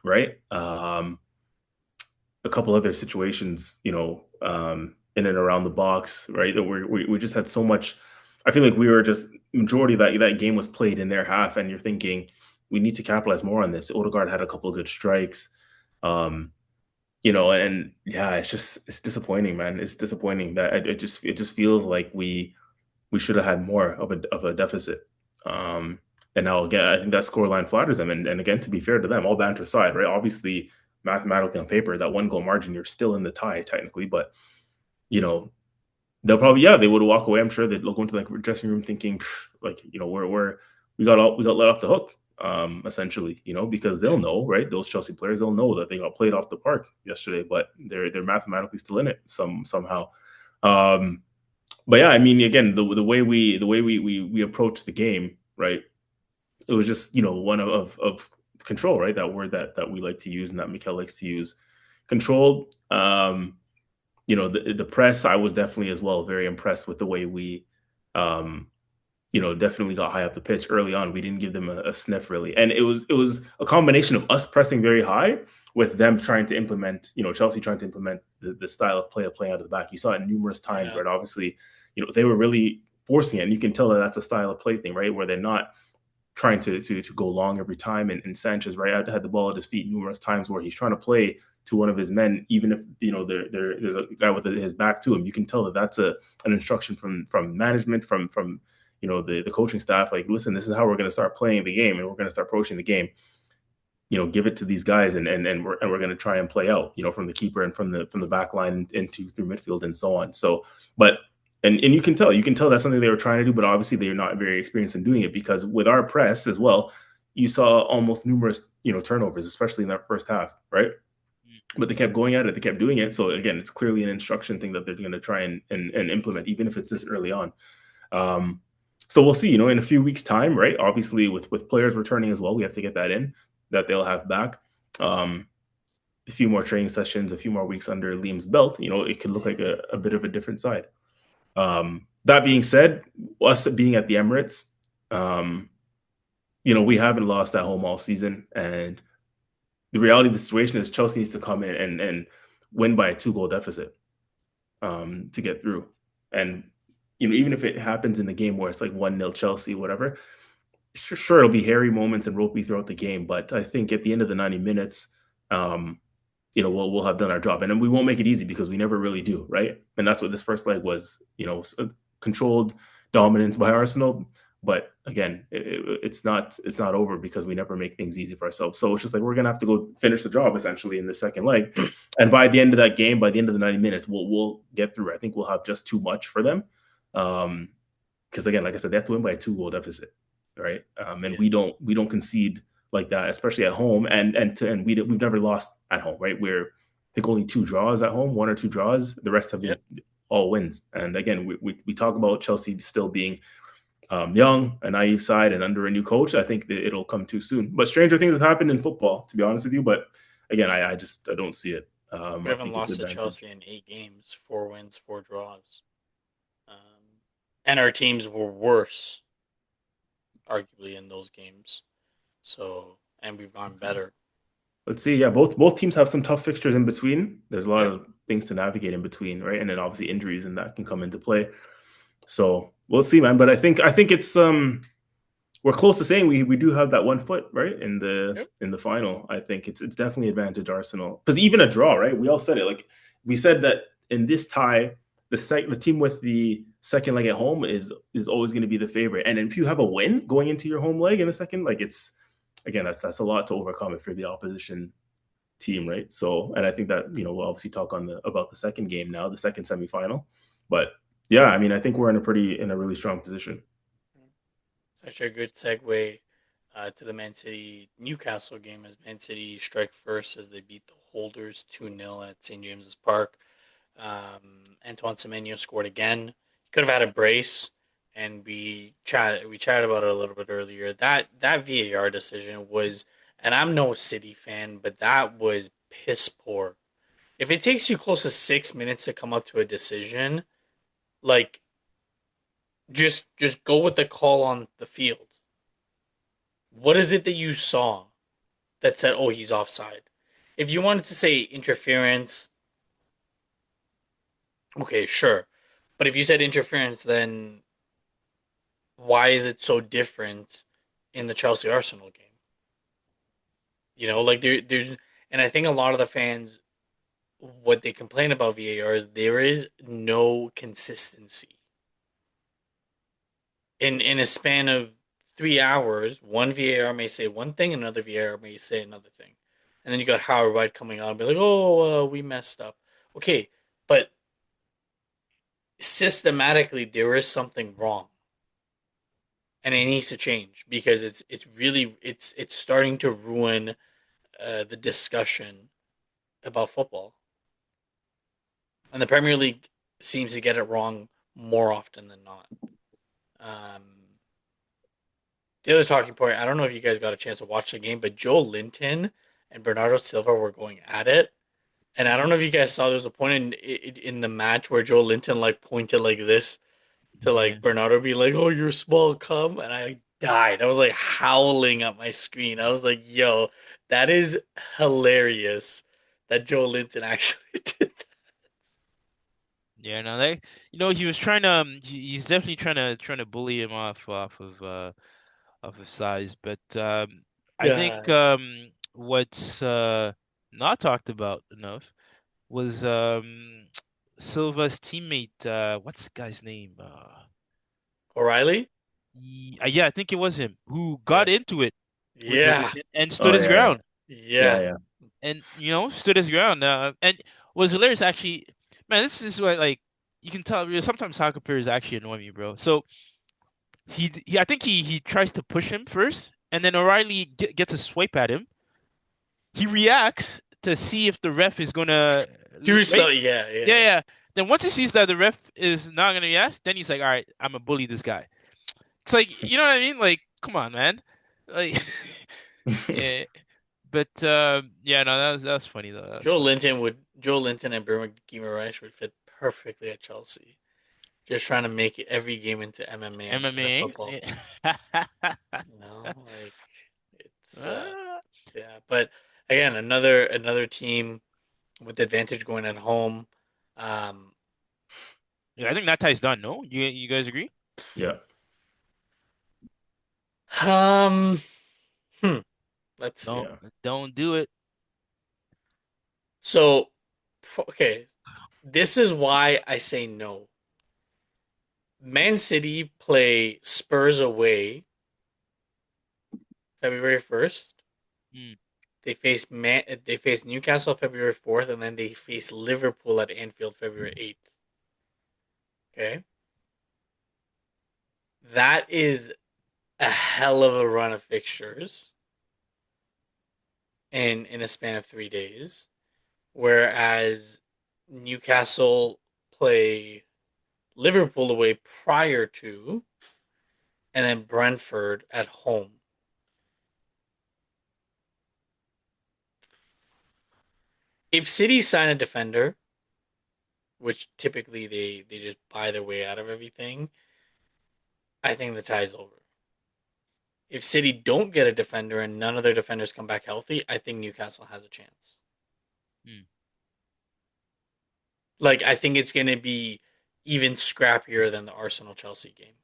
right? A couple other situations, in and around the box, right? That we just had so much. I feel like we were just majority of that game was played in their half, and you're thinking we need to capitalize more on this. Odegaard had a couple of good strikes, um, and yeah, it's disappointing, man. It's disappointing that it just feels like we should have had more of a deficit. Um, and now again, I think that scoreline flatters them. And again, to be fair to them, all banter aside, right? Obviously, mathematically on paper, that 1 goal margin, you're still in the tie technically, but you know, they'll probably they would walk away. I'm sure they'd go into like dressing room thinking like, we got let off the hook, essentially, because they'll Yeah. know, right? Those Chelsea players, they'll know that they got played off the park yesterday, but they're mathematically still in it somehow. Um, but yeah, I mean, again, the way we approach the game, right? It was just one of control, right? That word that we like to use and that Mikel likes to use, controlled. The press. I was definitely as well very impressed with the way we, um, definitely got high up the pitch early on. We didn't give them a sniff really, and it was a combination of us pressing very high with them trying to implement, Chelsea trying to implement the style of play out of the back. You saw it numerous times, Yeah. right? Obviously, they were really forcing it. And you can tell that that's a style of play thing, right? Where they're not trying to go long every time. And Sanchez, right, had the ball at his feet numerous times where he's trying to play to one of his men, even if there's a guy with his back to him. You can tell that that's an instruction from management, from the coaching staff. Like, listen, this is how we're going to start playing the game, and we're going to start approaching the game. Give it to these guys, and we're going to try and play out, from the keeper and from the back line into through midfield and so on. So, but and you can tell that's something they were trying to do, but obviously they're not very experienced in doing it, because with our press as well, you saw almost numerous turnovers, especially in that first half, right? Mm. But they kept going at it, they kept doing it. So again, it's clearly an instruction thing that they're going to try and implement, even if it's this early on. Um, so we'll see, in a few weeks' time, right? Obviously, with players returning as well, we have to get that in, that they'll have back. A few more training sessions, a few more weeks under Liam's belt, it could look like a bit of a different side. That being said, us being at the Emirates, we haven't lost at home all season, and the reality of the situation is Chelsea needs to come in and win by a 2-goal deficit to get through. And even if it happens in the game where it's like 1-0 Chelsea, whatever, sure it'll be hairy moments and ropey throughout the game. But I think at the end of the 90 minutes, we'll have done our job, and then we won't make it easy because we never really do, right? And that's what this first leg was, controlled dominance by Arsenal. But again, it's not over because we never make things easy for ourselves. So it's just like we're gonna have to go finish the job essentially in the second leg, and by the end of that game, by the end of the 90 minutes, we'll get through. I think we'll have just too much for them, because again, like I said, they have to win by a 2-goal deficit, right? And Yeah. we don't concede like that, especially at home, and we've never lost at home, right? We're I think only 2 draws at home, 1 or 2 draws. The rest have been Yep. all wins. And again, we talk about Chelsea still being young, a naive side, and under a new coach. I think that it'll come too soon. But stranger things have happened in football, to be honest with you. But again, I don't see it. We I haven't think it's lost to advantage. Chelsea in 8 games, 4 wins, 4 draws. And our teams were worse, arguably, in those games. So, and we've gone better. Let's see. Yeah, both teams have some tough fixtures in between. There's a lot Yep. of things to navigate in between, right? And then obviously injuries and that can come into play. So we'll see, man. But I think it's we're close to saying we do have that 1 foot, right, Yep. in the final. I think it's definitely advantage Arsenal, because even a draw, right? We all said it. Like, we said that in this tie, the team with the second leg at home is always going to be the favorite. And if you have a win going into your home leg in a second, like, it's again, that's a lot to overcome if you're the opposition team, right? So, and I think that we'll obviously talk about the second game now, the second semifinal. But yeah, I mean, I think we're in a really strong position. It's actually a good segue to the Man City Newcastle game, as Man City strike first as they beat the holders 2-0 at St. James's Park. Antoine Semenyo scored again. He could have had a brace, and we chatted about it a little bit earlier. That VAR decision was, and I'm no City fan, but that was piss poor. If it takes you close to 6 minutes to come up to a decision, like, just go with the call on the field. What is it that you saw that said, "Oh, he's offside"? If you wanted to say interference, okay, sure. But if you said interference, then why is it so different in the Chelsea Arsenal game? Like, there's, and I think a lot of the fans, what they complain about VAR is there is no consistency. In a span of 3 hours, one VAR may say one thing, another VAR may say another thing, and then you got Howard White coming on and be like, "Oh, we messed up." Okay, but systematically there is something wrong, and it needs to change, because it's starting to ruin the discussion about football, and the Premier League seems to get it wrong more often than not. Um, the other talking point, I don't know if you guys got a chance to watch the game, but Joe Linton and Bernardo Silva were going at it. And I don't know if you guys saw, there was a point in the match where Joe Linton like pointed like this to Yeah. like Bernardo, be like, "Oh, you're small, come," and I died. I was like howling at my screen. I was like, "Yo, that is hilarious that Joe Linton actually did that." Yeah, no, that he was trying to he's definitely trying to bully him off of size, but I think God. what's not talked about enough was Silva's teammate. What's the guy's name? O'Reilly? Yeah, I think it was him who Yeah. got into it with Yeah. and stood Oh his yeah, ground yeah, Yeah. yeah, and stood his ground. And was hilarious actually. Man, this is what like you can tell. Sometimes soccer players actually annoy me, bro. So I think he tries to push him first, and then O'Reilly gets a swipe at him. He reacts to see if the ref is gonna Do so. right. Yeah. Yeah, Yeah. yeah. Then once he sees that the ref is not gonna react, then he's like, all right, I'm gonna bully this guy. It's like, you know what I mean? Like, come on, man. Like, yeah. But yeah, no, that was funny though. That was funny. Joe Linton and Bruno Guimaraes would fit perfectly at Chelsea. Just trying to make every game into MMA instead of MMA. football. Yeah. Like it's Uh, yeah. But again, another team with advantage going at home. Um, yeah, I think that tie's done. No, you guys agree? yeah, um, hmm, let's see. Don't yeah, don't do it. So, okay, this is why I say no. Man City play Spurs away February 1st. Mm, They face Newcastle February 4th, and then they face Liverpool at Anfield February 8th. Okay, that is a hell of a run of fixtures in a span of 3 days. Whereas Newcastle play Liverpool away prior to, and then Brentford at home. If City sign a defender, which typically they just buy their way out of everything, I think the tie's over. If City don't get a defender and none of their defenders come back healthy, I think Newcastle has a chance. mm. Like I think it's going to be even scrappier than the Arsenal Chelsea game.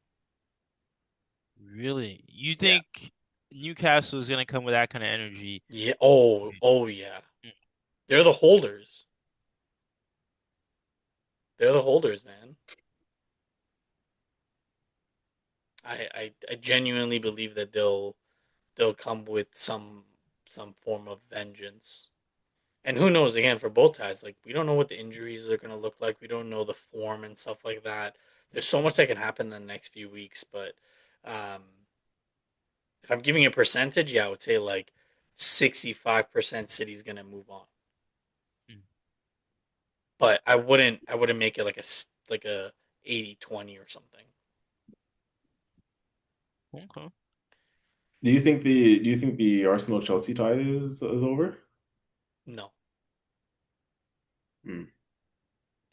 Really? You Yeah. think Newcastle is gonna come with that kind of energy? Yeah. Oh yeah. Mm, They're the holders. They're the holders, man. I genuinely believe that they'll come with some form of vengeance. And who knows? Again, for both ties, like we don't know what the injuries are going to look like. We don't know the form and stuff like that. There's so much that can happen in the next few weeks. But um, if I'm giving a percentage, yeah, I would say like 65% City's going to move on. mm. But I wouldn't make it like a 80-20 or something. Okay. Do you think the Arsenal Chelsea tie is over? No, Hmm.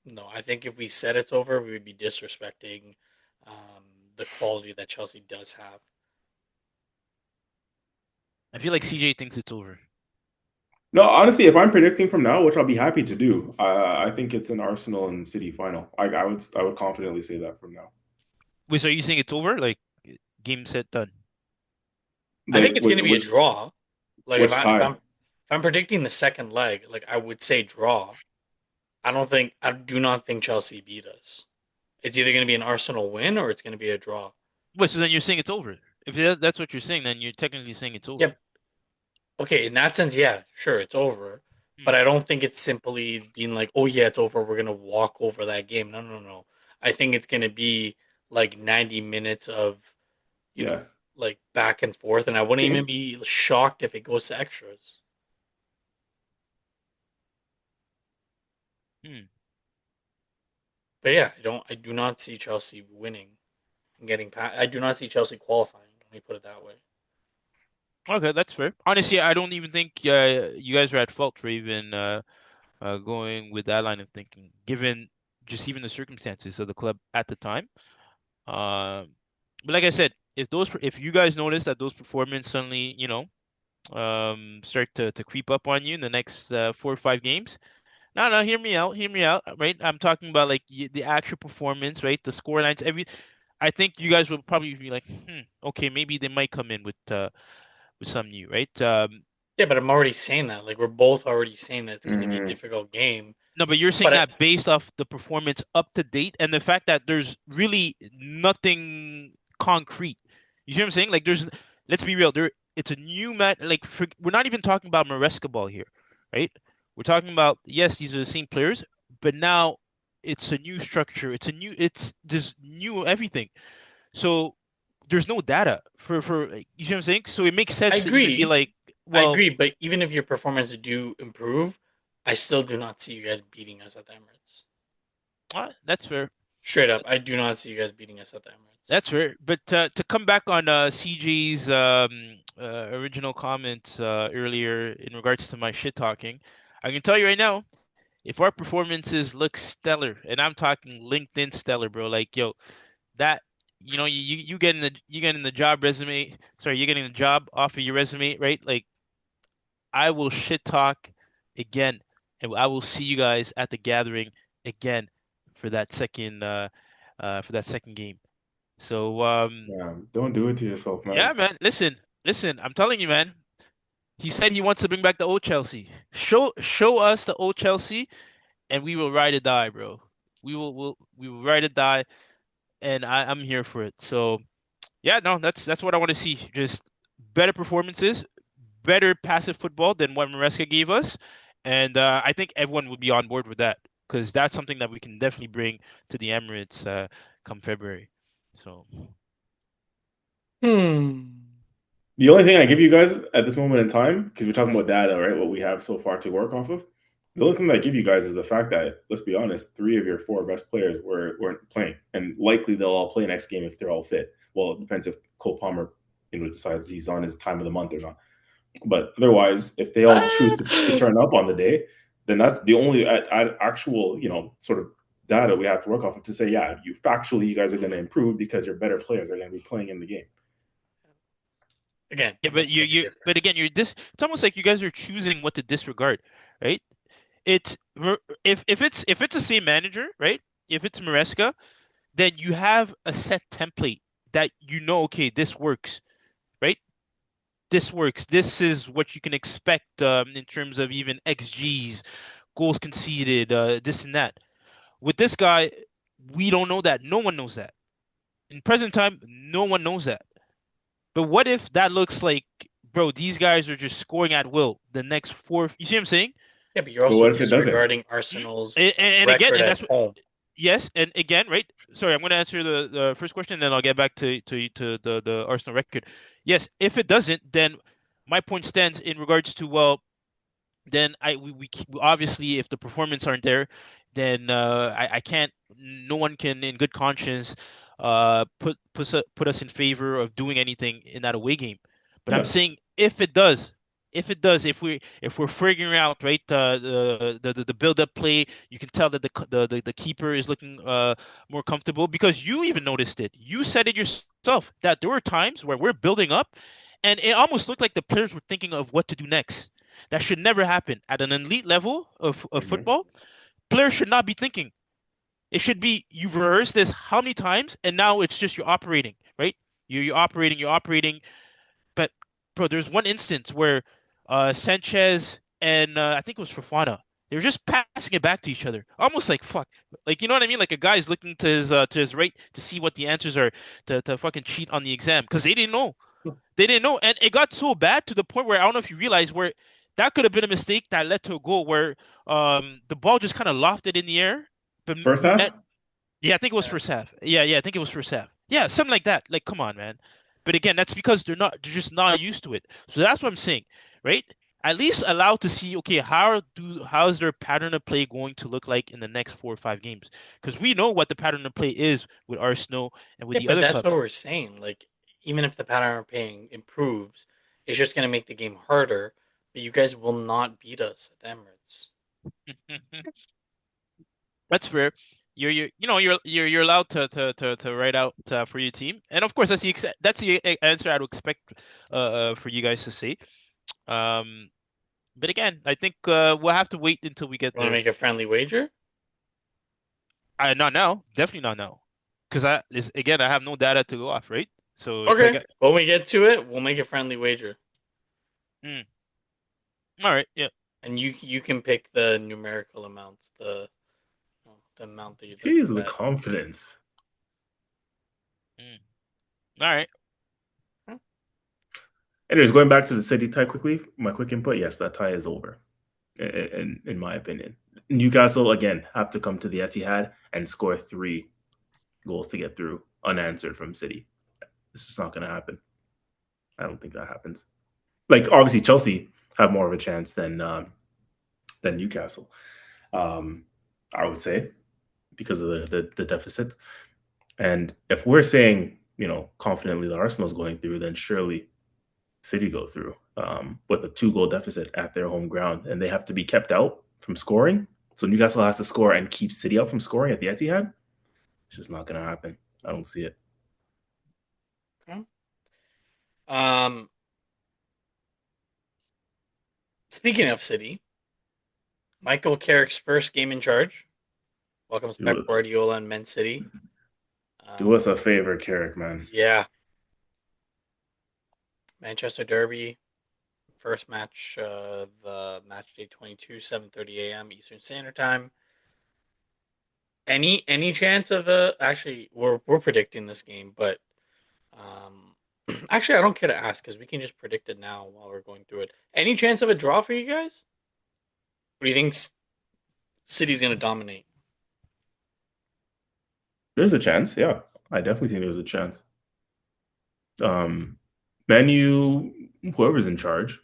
no. I think if we said it's over, we would be disrespecting the quality that Chelsea does have. I feel like CJ thinks it's over. No, honestly, if I'm predicting from now, which I'll be happy to do, I think it's an Arsenal and City final. I would confidently say that from now. Wait, so are you saying it's over? Like game set done? I think Like it's going to be a which draw. Like which tie? if I'm predicting the second leg, like I would say draw. I do not think Chelsea beat us. It's either going to be an Arsenal win or it's going to be a draw. Wait, so then you're saying it's over? If that's what you're saying, then you're technically saying it's over. Yep. Okay, in that sense, yeah, sure, it's over. Hmm. But I don't think it's simply being like, oh yeah, it's over. We're gonna walk over that game. No, no, no. I think it's gonna be like 90 minutes of, you know, Yeah. like back and forth, and I wouldn't even Okay. be shocked if it goes to extras. Hmm. But yeah, I do not see Chelsea winning and getting past. I do not see Chelsea qualifying. Let me put it that way. Okay, that's fair. Honestly, I don't even think you guys are at fault for even going with that line of thinking, given just even the circumstances of the club at the time. Um, but like I said, if you guys notice that those performances suddenly, start to creep up on you in the next 4 or 5 games, No, no, hear me out, right? I'm talking about like the actual performance, right? The score lines, I think you guys will probably be like, okay, maybe they might come in with some new, right? Yeah, but I'm already saying that. Like we're both already saying that it's going to be a Hmm. difficult game. No, but you're saying But that based off the performance up to date and the fact that there's really nothing concrete. You see what I'm saying? Like let's be real, it's a new man. Like we're not even talking about Maresca ball here, right? We're talking about yes, these are the same players, but now it's a new structure. It's this new everything. So there's no data for like, you see what I'm saying? So it makes I sense to even be agree. like, I well, agree. But even if your performance do improve, I still do not see you guys beating us at the Emirates. that's fair. Straight up, I do not see you guys beating us at the Emirates. That's fair. But to come back on CJ's original comment earlier in regards to my shit talking, I can tell you right now, if our performances look stellar, and I'm talking LinkedIn stellar, bro, like yo, that you getting the job resume, sorry, you're getting the job off of your resume, right? Like I will shit talk again, and I will see you guys at the gathering again for for that second game. So Yeah, don't do it to yourself, yeah, man. man. Listen. I'm telling you, man. He said he wants to bring back the old Chelsea. Show us the old Chelsea, and we will ride or die, bro. We will ride or die, and I'm here for it. So yeah, no, that's what I want to see. Just better performances, better passive football than what Maresca gave us, and I think everyone would be on board with that because that's something that we can definitely bring to the Emirates come February. So Hmm. The only thing I give you guys at this moment in time, because we're talking about data, right? What we have so far to work off of. The only thing that I give you guys is the fact that, let's be honest, three of your four best players weren't playing, and likely they'll all play next game if they're all fit. Well, it depends if Cole Palmer, decides he's on his time of the month or not. But otherwise, if they all choose to Ah, turn up on the day, then that's the only actual, sort of data we have to work off of to say, yeah, you guys are going to improve because your better players are going to be playing in the game. again, yeah, I beg to but differ. again, it's almost like you guys are choosing what to disregard, right? It's if it's the same manager, right? If it's Maresca, then you have a set template that okay, this works, right? This works. This is what you can expect in terms of even XGs, goals conceded, this and that. With this guy, we don't know that. No one knows that. In present time, no one knows that. But what if that looks like, bro, these guys are just scoring at will the next four? You see what I'm saying? Yeah, but you're But also what if it doesn't? disregarding Arsenal's And again, record and at that's home. yes, and again, right? Sorry, I'm going to answer the first question, and then I'll get back to the Arsenal record. Yes, if it doesn't, then my point stands in regards to well, then obviously if the performance aren't there, then I can't. No one can, in good conscience, put us in favor of doing anything in that away game. But I'm Yeah. saying if we're figuring out right the build up play, you can tell that the keeper is looking more comfortable because you even noticed it. You said it yourself that there were times where we're building up, and it almost looked like the players were thinking of what to do next. That should never happen. At an elite level of Hmm. football, players should not be thinking. It should be you've rehearsed this how many times, and now it's just you're operating, right? You're operating. But bro, there's one instance where Sanchez and I think it was Fofana, they were just passing it back to each other, almost like fuck, like you know what I mean? Like a guy's looking to his right to see what the answers are to fucking cheat on the exam because they didn't know. They didn't know, and it got so bad to the point where I don't know if you realize where that could have been a mistake that led to a goal where the ball just kind of lofted in the air, but First half? met. Yeah, I think it was first half. Yeah, I think it was first half. Yeah, something like that. Like, come on, man. But again, that's because they're just not used to it. So that's what I'm saying, right? At least allowed to see, okay, how's their pattern of play going to look like in the next 4 or 5 games? Because we know what the pattern of play is with Arsenal and with Yeah, the but other that's what clubs. we're saying. Like, even if the pattern of paying improves, it's just going to make the game harder. But you guys will not beat us at the Emirates. That's fair. You're allowed to write out for your team, and of course that's the answer I'd expect for you guys to say. Um, But again, I think we'll have to wait until we get Want to there. make a friendly wager? Not now, definitely not now, because again, I have no data to go off, right? So it's like, Okay. When we get to it, we'll make a friendly wager, mm, all right, yeah. and you can pick the numerical amounts, the amount that you'd like to Jeez, the bet. confidence. Mm, all right. Anyways, going back to the City tie quickly, my quick input, yes, that tie is over, in my opinion. Newcastle, again, have to come to the Etihad and score 3 goals to get through unanswered from City. This is not going to happen. I don't think that happens. Like, obviously, Chelsea have more of a chance than Newcastle, um, I would say, because of the deficits. And if we're saying, confidently that Arsenal's going through, then surely City go through with a 2 goal deficit at their home ground, and they have to be kept out from scoring. So Newcastle has to score and keep City out from scoring at the Etihad. It's just not going to happen. I don't see it. Okay. Um, Speaking of City, Michael Carrick's first game in charge welcomes Do Pep us, Guardiola and Man City. do us Um, a favor, Carrick, man. yeah, Manchester Derby, first match of match day 22, 7:30 a.m. Eastern Standard Time. Any chance of a actually we're predicting this game, but um, actually I don't care to ask because we can just predict it now while we're going through it. Any chance of a draw for you guys? What do you think City's gonna dominate? There's a chance. Yeah, I definitely think there's a chance. Um, Manu, whoever's in charge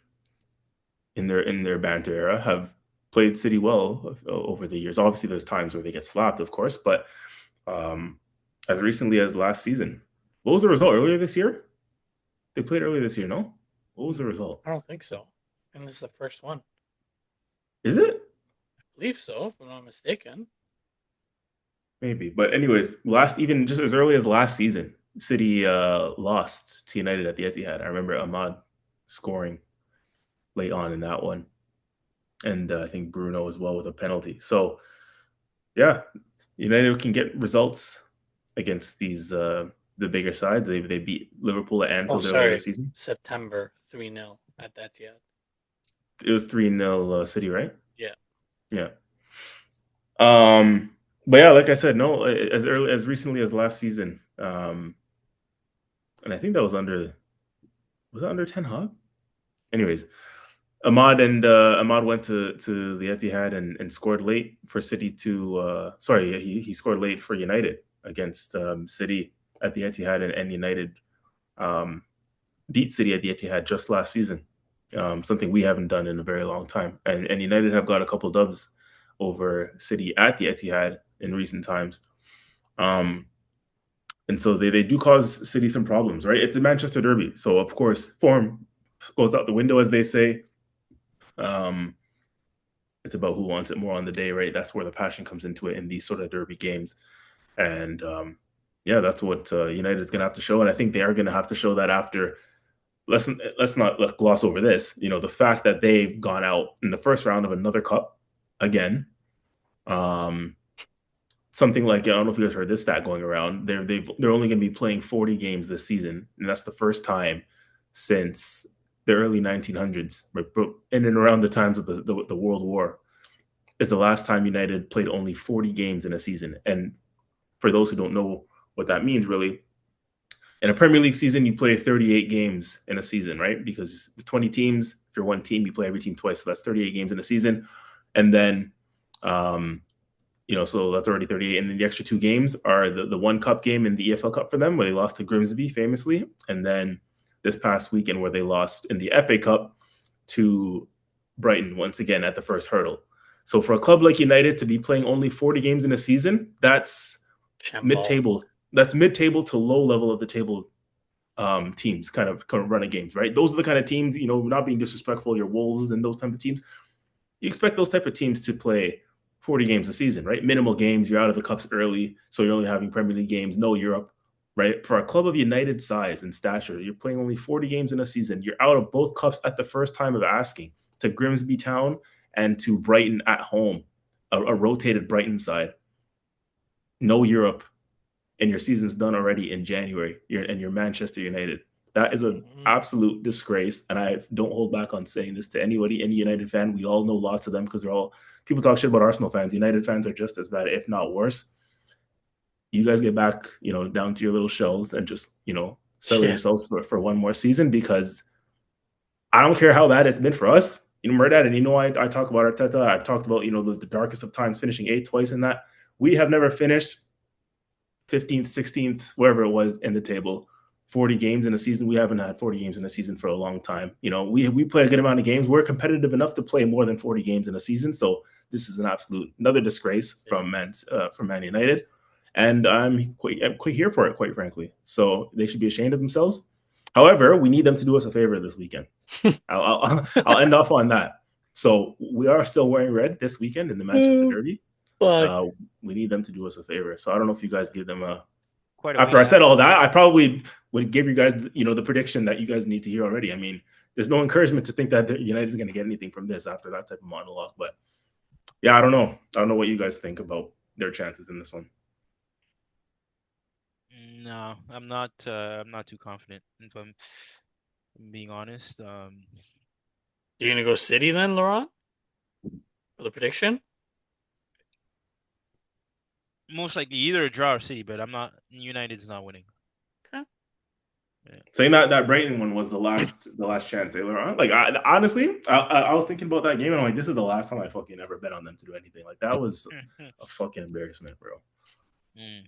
in their banter era, have played City well over the years. Obviously, there's times where they get slapped, of course, but um, as recently as last season, what was the result earlier this year? They played earlier this year, no? What was the result? I don't think so. And this is the first one. Is it? I believe so, if I'm not mistaken. Maybe. But anyways, last even just as early as last season, City lost to United at the Etihad. I remember Ahmad scoring late on in that one, and I think Bruno as well with a penalty. So yeah, United can get results against the bigger sides. They beat Liverpool at Oh, Anfield earlier this sorry, season. September 3-0 at that Etihad. It was 3-0 City, right? Yeah. Yeah. Um, but yeah, like I said, no, as recently as last season, and I think that was it under Ten Hag? Anyways, Ahmad went to the Etihad and scored late for City to sorry, he scored late for United against City at the Etihad, and United um, beat City at the Etihad just last season. Something we haven't done in a very long time. And United have got a couple dubs over City at the Etihad in recent times. Um, and so they do cause City some problems, right? It's a Manchester derby. So, of course, form goes out the window, as they say. Um, it's about who wants it more on the day, right? That's where the passion comes into it in these sort of derby games. And yeah, that's what United's going to have to show. And I think they are going to have to show that after let's not gloss over this. The fact that they've gone out in the first round of another cup again. Um, Something like, I don't know if you guys heard this stat going around. They're only going to be playing 40 games this season, and that's the first time since the early 1900s, in and around the times of the World War, is the last time United played only 40 games in a season. And for those who don't know what that means, really, in a Premier League season, you play 38 games in a season, right? Because the 20 teams, if you're one team, you play every team twice. So that's 38 games in a season. And then, so that's already 38. And then the extra 2 games are the one cup game in the EFL Cup for them, where they lost to Grimsby famously. And then this past weekend, where they lost in the FA Cup to Brighton once again at the first hurdle. So for a club like United to be playing only 40 games in a season, that's Shamball. mid-table. That's mid-table to low level of the table teams kind of running games, right? Those are the kind of teams, not being disrespectful, your Wolves and those type of teams. You expect those type of teams to play 40 games a season, right? Minimal games. You're out of the cups early, so you're only having Premier League games, no Europe, right? For a club of United size and stature, you're playing only 40 games in a season. You're out of both cups at the first time of asking. to Grimsby Town and to Brighton at home, a rotated Brighton side. No Europe, and your season's done already in January. You're Manchester United. That is an Mhm. absolute disgrace, and I don't hold back on saying this to anybody, any United fan. We all know lots of them because they're all people talk shit about Arsenal fans. United fans are just as bad, if not worse. You guys get back, down to your little shells and just, settle Yeah. yourselves for one more season because I don't care how bad it's been for us. Murdad, and I talk about Arteta. I've talked about, the darkest of times, finishing eighth twice in that. We have never finished 15th, 16th, wherever it was in the table. 40 games in a season. We haven't had 40 games in a season for a long time. We play a good amount of games. We're competitive enough to play more than 40 games in a season. So this is another disgrace from Man United. And I'm quite here for it, quite frankly. So they should be ashamed of themselves. However, we need them to do us a favor this weekend. I'll end off on that. So we are still wearing red this weekend in the Manchester Derby. Fuck. We need them to do us a favor. So I don't know if you guys give them a. Quite a way After to I said have. all that, I probably would give you guys, the prediction that you guys need to hear already. I mean, there's no encouragement to think that United is going to get anything from this after that type of monologue. But yeah, I don't know. I don't know what you guys think about their chances in this one. No, I'm not. I'm not too confident. If I'm being honest. You're gonna go City then, Laurent? For the prediction? Most likely either a draw or City, but I'm not. United's not winning. Okay. Yeah. Saying that Brighton one was the last chance, Laurent. Like honestly, I was thinking about that game and I'm like, this is the last time I fucking ever bet on them to do anything. Like that was a fucking embarrassment, bro. Mm.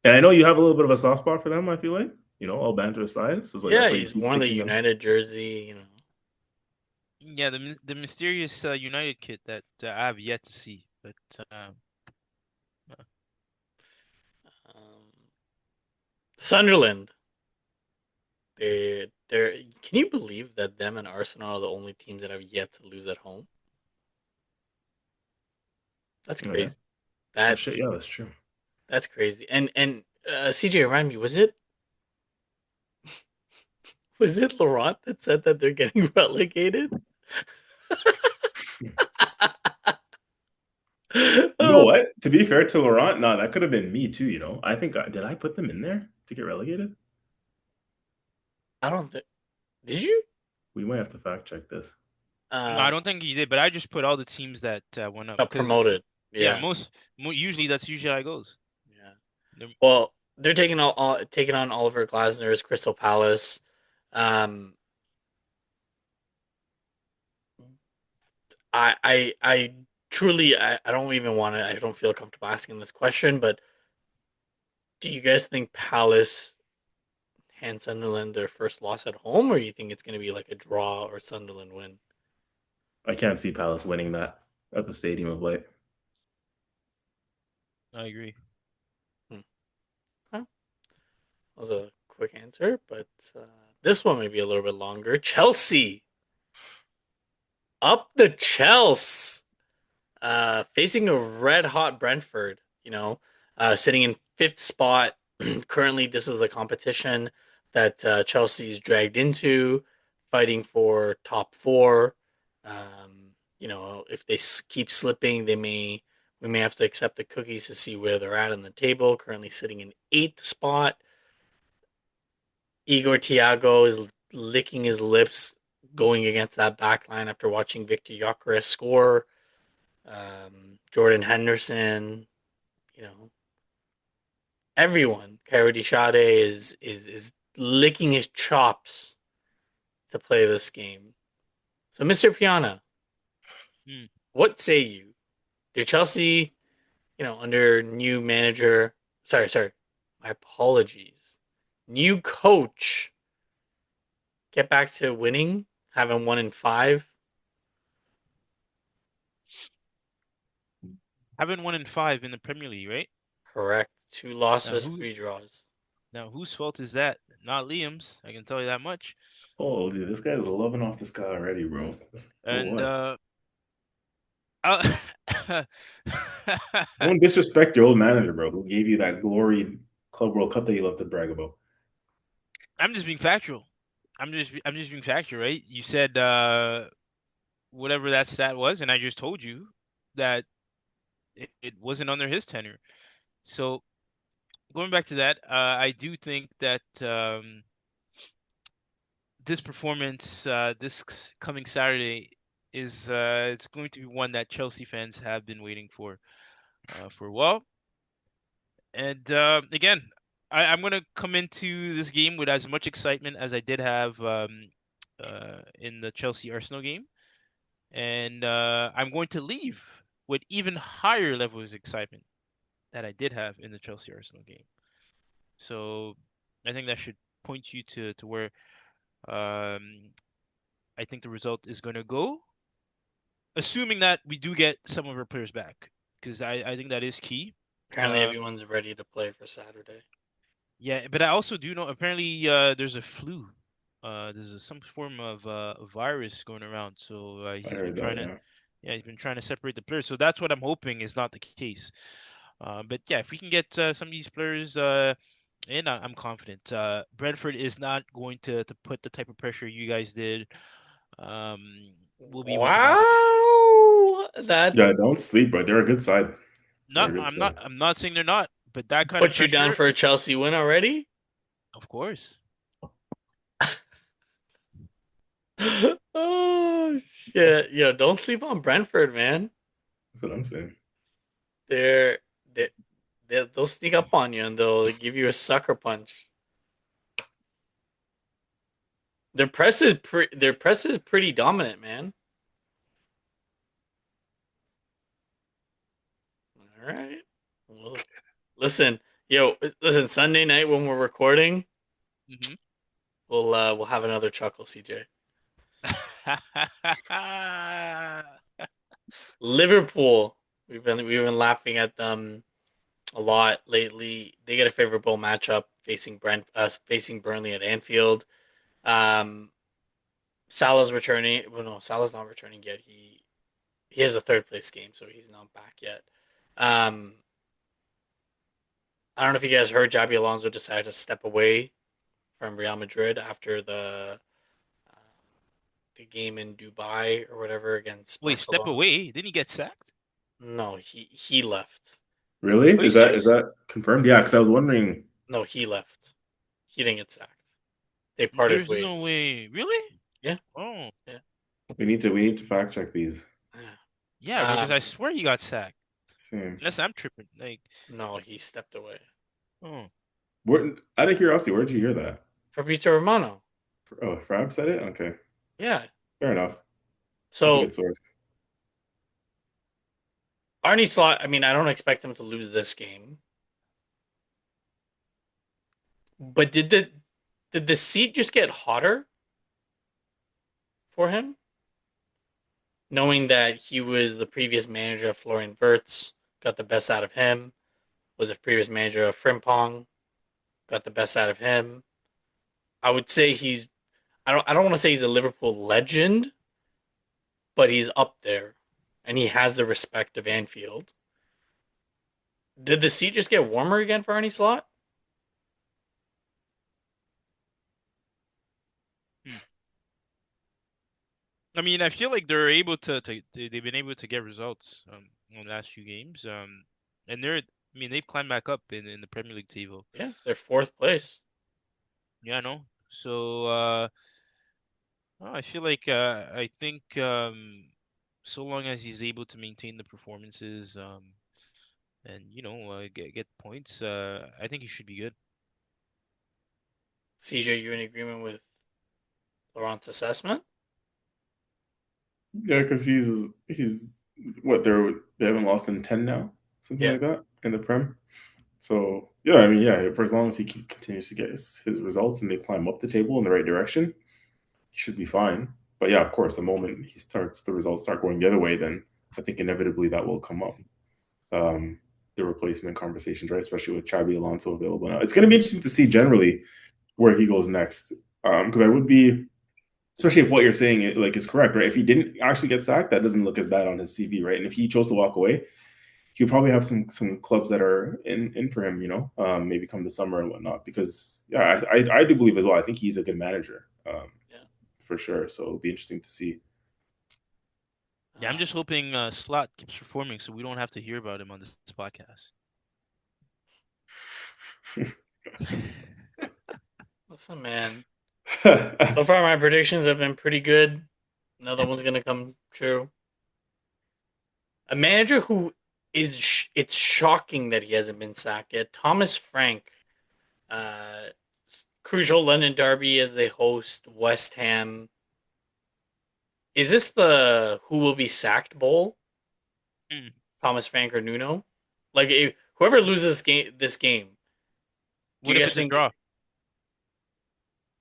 And I know you have a little bit of a soft spot for them. I feel like, all banter aside. So it's like Yeah, that's why you he's keep worn the picking them. United jersey. Yeah, the mysterious United kit that I have yet to see, but Um, Sunderland. They're. Can you believe that them and Arsenal are the only teams that have yet to lose at home? That's Oh, yeah. crazy. Oh shit, That's yeah, that's true. that's crazy. And CJ, remind me, was it Laurent that said that they're getting relegated? You know Oh, what? To be fair to Laurent, no, that could have been me too. I think did I put them in there to get relegated? I don't think. Did you? We might have to fact check this. no, I don't think he did. But I just put all the teams that went up Got because promoted. yeah, Yeah. usually that's usually how it goes. Yeah. They're- Well, they're taking on Oliver Glasner's Crystal Palace. Um, I truly I don't even want to. I don't feel comfortable asking this question, but do you guys think Palace hand Sunderland their first loss at home, or you think it's going to be like a draw or Sunderland win? I can't see Palace winning that at the Stadium of Light. I agree. Hmm. That was a quick answer, but this one may be a little bit longer. Chelsea up the Chelsea. Facing a red hot Brentford, sitting in fifth spot. Currently, this is the competition that Chelsea's dragged into, fighting for top four. If they keep slipping, we may have to accept the cookies to see where they're at in the table. Currently sitting in eighth spot. Igor Thiago is licking his lips going against that back line after watching Victor Gyökeres score. Jordan Henderson, you know, everyone. Coyote Sade is licking his chops to play this game. So, Mr. Piana, Hmm. what say you? Do Chelsea, under new manager? Sorry, my apologies. New coach, get back to winning, having 1-5. Haven't won in 5 in the Premier League, right? Correct. 2 Now losses, who 3 draws. now whose fault is that? Not Liam's. I can tell you that much. Oh, dude, this guy's loving off this guy already, bro. For And what? uh, Don't disrespect your old manager, bro, who gave you that glory Club World Cup that you love to brag about. I'm just being factual. I'm just being factual, right? You said whatever that stat was, and I just told you that it wasn't under his tenure. So going back to that, I do think that this performance, coming Saturday, is it's going to be one that Chelsea fans have been waiting for a while. And again, I'm going to come into this game with as much excitement as I did have in the Chelsea Arsenal game, and I'm going to leave with even higher levels of excitement that I did have in the Chelsea Arsenal game. So I think that should point you to where um, I think the result is going to go, assuming that we do get some of our players back, because I think that is key. Apparently, everyone's ready to play for Saturday. Yeah, but I also do know apparently there's a flu. Some form of virus going around, so I he's been heard trying that. to Yeah. yeah he's been trying to separate the players. So that's what I'm hoping is not the case. But yeah, if we can get some of these players in, I'm confident. Brentford is not going to put the type of pressure you guys did. Um, we'll be able to manage it. Wow, Yeah, that's don't sleep, but they're a good side. They're Not, a good I'm not, side. I'm not saying they're not, but that kind of put you down pressure, for a Chelsea win already. of course. Oh shit! Yo, don't sleep on Brentford, man. That's what I'm saying. They're they they'll sneak up on you and they'll give you a sucker punch. Their press is pretty dominant, man. All right. Well, listen, listen. Sunday night when we're recording, Hmm. we'll have another chuckle, CJ. Liverpool. We've been laughing at them a lot lately. They get a favorable matchup facing Burnley at Anfield. Um, Salah's returning. Well, no, Salah's not returning yet. He has a third place game, so he's not back yet. Um, I don't know if you guys heard Jabi Alonso decided to step away from Real Madrid after the game in Dubai or whatever against Wait, step Barcelona. away? Didn't he get sacked? No, he left. Really? Are you Is serious? that confirmed? Yeah, because I was wondering. No, he left. He didn't get sacked. They parted There's no ways. way. Really? Yeah, Oh, yeah, We need to fact check these. yeah. yeah, because I swear he got sacked. Same. Unless I'm tripping. Like, No, he stepped away. oh, Where, out of curiosity, where did you hear that? Fabrizio Romano. Oh, Frab said it. Okay, Yeah. fair enough. That's a So good source. Arnie Slot. I mean, I don't expect him to lose this game, but did the seat just get hotter for him, knowing that he was the previous manager of Florian Wirtz, got the best out of him, was the previous manager of Frimpong, got the best out of him. I would say he's. I don't want to say he's a Liverpool legend, but he's up there, and he has the respect of Anfield. Did the seat just get warmer again for Arnie Slot? hmm. I mean, I feel like they're able they've been able to get results in the last few games. And I mean, they've climbed back up in the Premier League table. Yeah, they're fourth place. Yeah, I know. So, I feel like I think so long as he's able to maintain the performances and get points, I think he should be good. CJ, you in agreement with Laurent's assessment? Yeah, because he's what they haven't lost in 10 now, something Yeah. like that in the Prem. So yeah, I mean, yeah, for as long as he continues to get his results and they climb up the table in the right direction, he should be fine. But yeah, of course, the moment the results start going the other way, then I think inevitably that will come up. Um, the replacement conversations, right? Especially with Xabi Alonso available now. It's going to be interesting to see generally where he goes next. Because I would be, especially if what you're saying is correct, right? If he didn't actually get sacked, that doesn't look as bad on his CV, right? And if he chose to walk away, he'll probably have some clubs that are in for him, maybe come the summer and whatnot. Because yeah, I do believe as well. I think he's a good manager, Yeah. for sure. So it'll be interesting to see. Yeah, I'm just hoping Slot keeps performing so we don't have to hear about him on this podcast. Listen, man. So far, my predictions have been pretty good. Another one's gonna come true. A manager who it's shocking that he hasn't been sacked yet. Thomas Frank, uh, crucial London derby as they host West Ham. Is this the who will be sacked bowl? Mm. Thomas Frank or Nuno? Like whoever loses this game, do What you if guys it's a think? draw?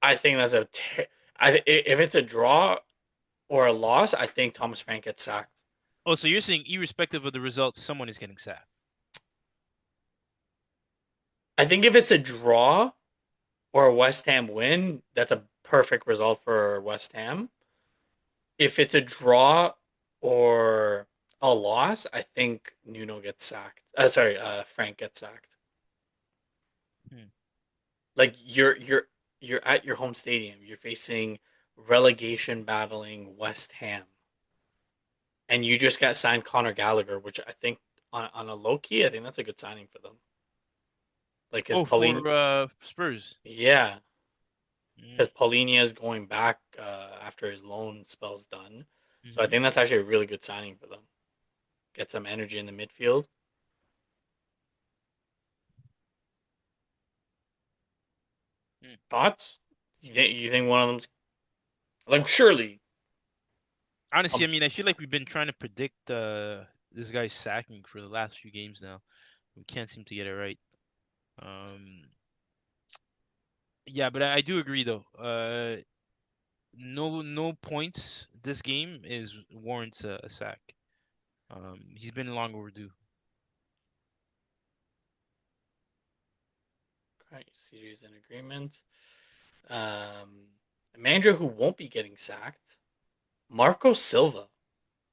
I think that's if it's a draw or a loss, I think Thomas Frank gets sacked. Oh, so you're saying irrespective of the results, someone is getting sacked. I think if it's a draw or a West Ham win, that's a perfect result for West Ham. If it's a draw or a loss, I think Nuno gets sacked. Frank gets sacked. Hmm. Like you're at your home stadium. You're facing relegation battling West Ham, and you just got signed Conor Gallagher, which I think on a low key, I think that's a good signing for them. Like, cause Oh, Pauline, for Spurs. yeah, Mm. because Paulinia is going back after his loan spell's done. So I Hmm. think that's actually a really good signing for them. Get some energy in the midfield. Mm. Thoughts? You think one of them's like surely? Honestly, Um, I mean, I feel like we've been trying to predict this guy's sacking for the last few games now. We can't seem to get it right. Um, yeah, but I do agree though. No points this game is warrants a sack. He's been long overdue. right, CJ's in agreement. A manager who won't be getting sacked, Marco Silva.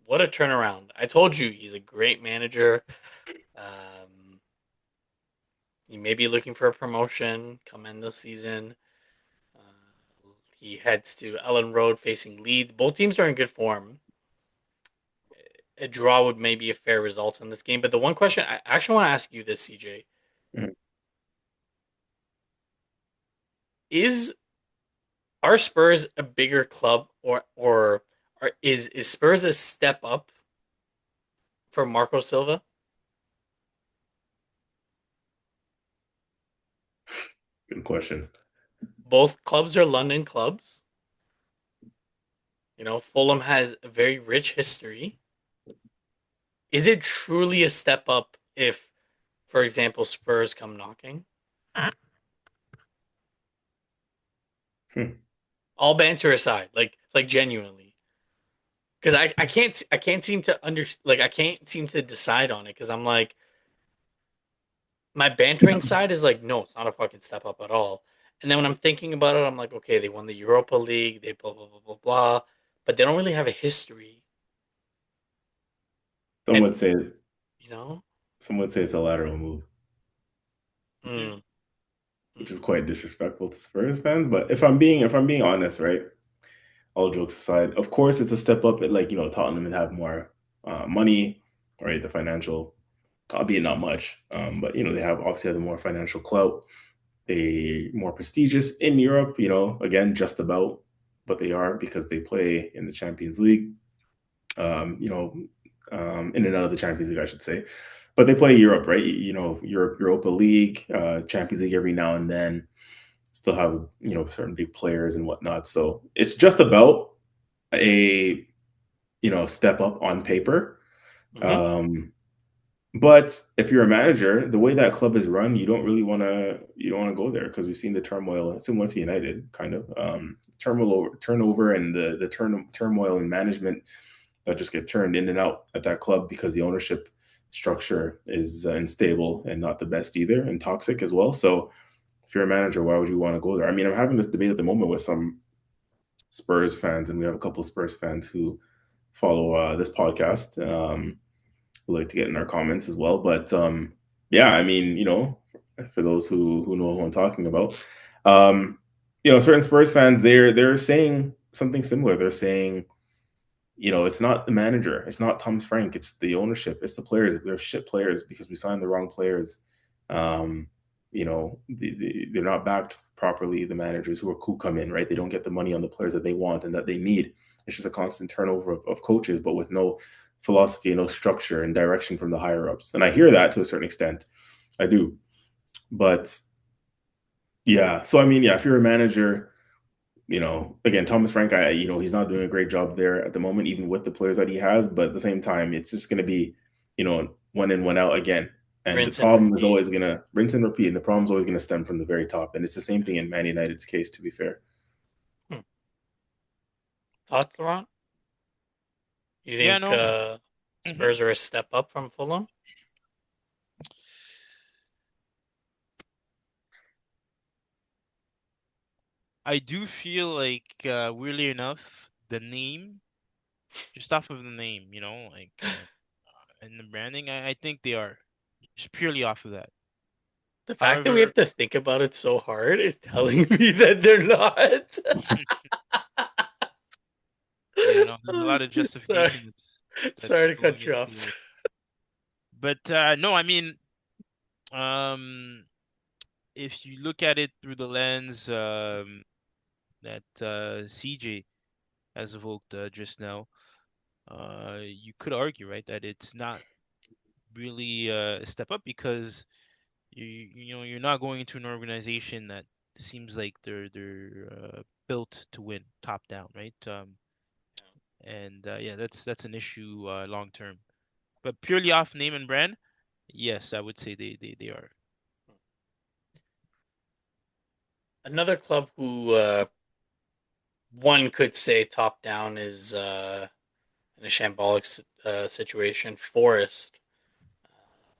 What a turnaround! I told you he's a great manager. Um, he may be looking for a promotion come end the season. He heads to Ellen Road facing Leeds. Both teams are in good form. A draw would maybe a fair result in this game. But the one question I actually want to ask you this, CJ, is are Spurs a bigger club or is Spurs a step up for Marco Silva? Good question. Both clubs are London clubs. You know, Fulham has a very rich history. Is it truly a step up if, for example, Spurs come knocking? Hmm. All banter aside, like genuinely, because I can't seem to I can't seem to decide on it because I'm like my bantering side is like no, it's not a fucking step up at all. And then when I'm thinking about it, I'm like, okay, they won the Europa League, they blah blah blah blah blah, but they don't really have a history. Some And would say you know, some would say it's a lateral move, Hmm. mm, which is mm, quite disrespectful to Spurs fans. But if I'm being honest, right? All jokes aside, of course it's a step up. At like Tottenham and have more money, right? The financial, albeit not much, but they have obviously have the more financial clout. They more prestigious in Europe. Again, just about, but they are because they play in the Champions League. In and out of the Champions League, I should say. But they play Europe, right? Europa League, Champions League every now and then. Still have certain big players and whatnot. So it's just about a step up on paper. mm-hmm. Um, but if you're a manager, the way that club is run, you don't want to go there because we've seen the turmoil similar to United, kind of turnover and the turmoil in management that just get turned in and out at that club because the ownership structure is unstable and not the best either and toxic as well. So if you're a manager, why would you want to go there? I mean, I'm having this debate at the moment with some Spurs fans, and we have a couple of Spurs fans who follow this podcast. Who like to get in our comments as well. But yeah, I mean, for those who know who I'm talking about, certain Spurs fans they're saying something similar. They're saying, it's not the manager, it's not Thomas Frank, it's the ownership, it's the players. We have shit players because we signed the wrong players. Um, they're not backed properly. The managers who come in, right? They don't get the money on the players that they want and that they need. It's just a constant turnover of coaches, but with no philosophy, no structure and direction from the higher ups. And I hear that to a certain extent. I do. But yeah, so I mean, yeah, if you're a manager, again, Thomas Frank, he's not doing a great job there at the moment, even with the players that he has. But at the same time, it's just going to be, one in, one out again. And the Rinse and problem is repeat. always going to rinse and repeat. And the problem's always going to stem from the very top. And it's the same thing in Man United's case, to be fair. Hmm. Thoughts, Laurent? You Yeah, think no. hmm Spurs are a step up from Fulham? I do feel like, weirdly enough, the name, just off of the name, and the branding, I think they are just purely off of that. The fact that we However, have to think about it so hard is telling me that they're not. yeah, no, there's a lot of sorry, justification that's sorry to going cut you into off. it. But no, I mean, um, if you look at it through the lens that CJ has evoked just now, you could argue, right, that it's not really a step up because you're not going into an organization that seems like they're built to win top down, right? And yeah, that's an issue long term. But purely off name and brand, yes, I would say they are. Another club who one could say top down is in a shambolic situation. Forest.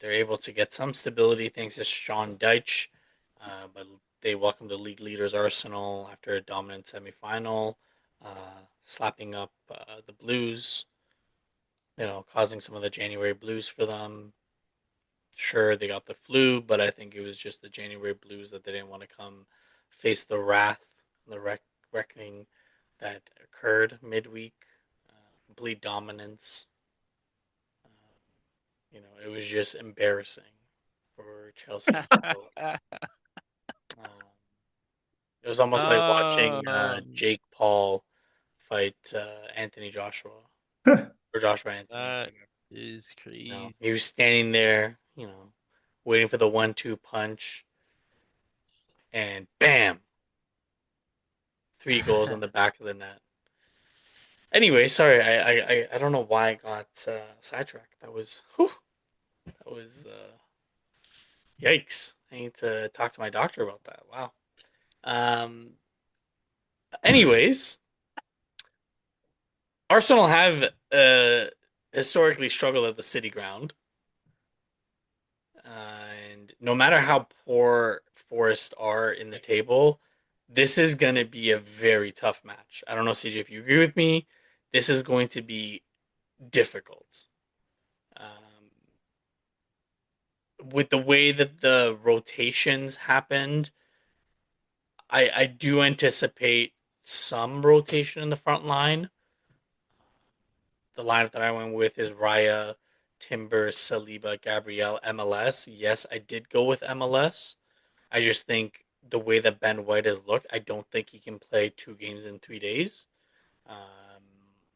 They're able to get some stability thanks to Sean Dyche, but they welcome the league leaders Arsenal after a dominant semifinal, slapping up the Blues. Causing some of the January blues for them. Sure, they got the flu, but I think it was just the January blues that they didn't want to come face the wrath, the reckoning that occurred midweek. Complete dominance. It was just embarrassing for Chelsea. So, um, it was almost like watching Um, Jake Paul fight Anthony Joshua or Joshua Anthony. that is crazy. He was standing there, waiting for the 1-2 punch, and bam, 3 goals on the back of the net. Anyway, sorry, I don't know why I got sidetracked. That was yikes. I need to talk to my doctor about that. Wow. Um. Anyways, Arsenal have historically struggled at the City Ground, and no matter how poor Forest are in the table, this is going to be a very tough match. I don't know, CJ, if you agree with me. This is going to be difficult. With the way that the rotations happened, I do anticipate some rotation in the front line. The lineup that I went with is Raya, Timber, Saliba, Gabriel, MLS. Yes, I did go with MLS. I just think the way that Ben White has looked, I don't think he can play 2 games in 3 days. Um,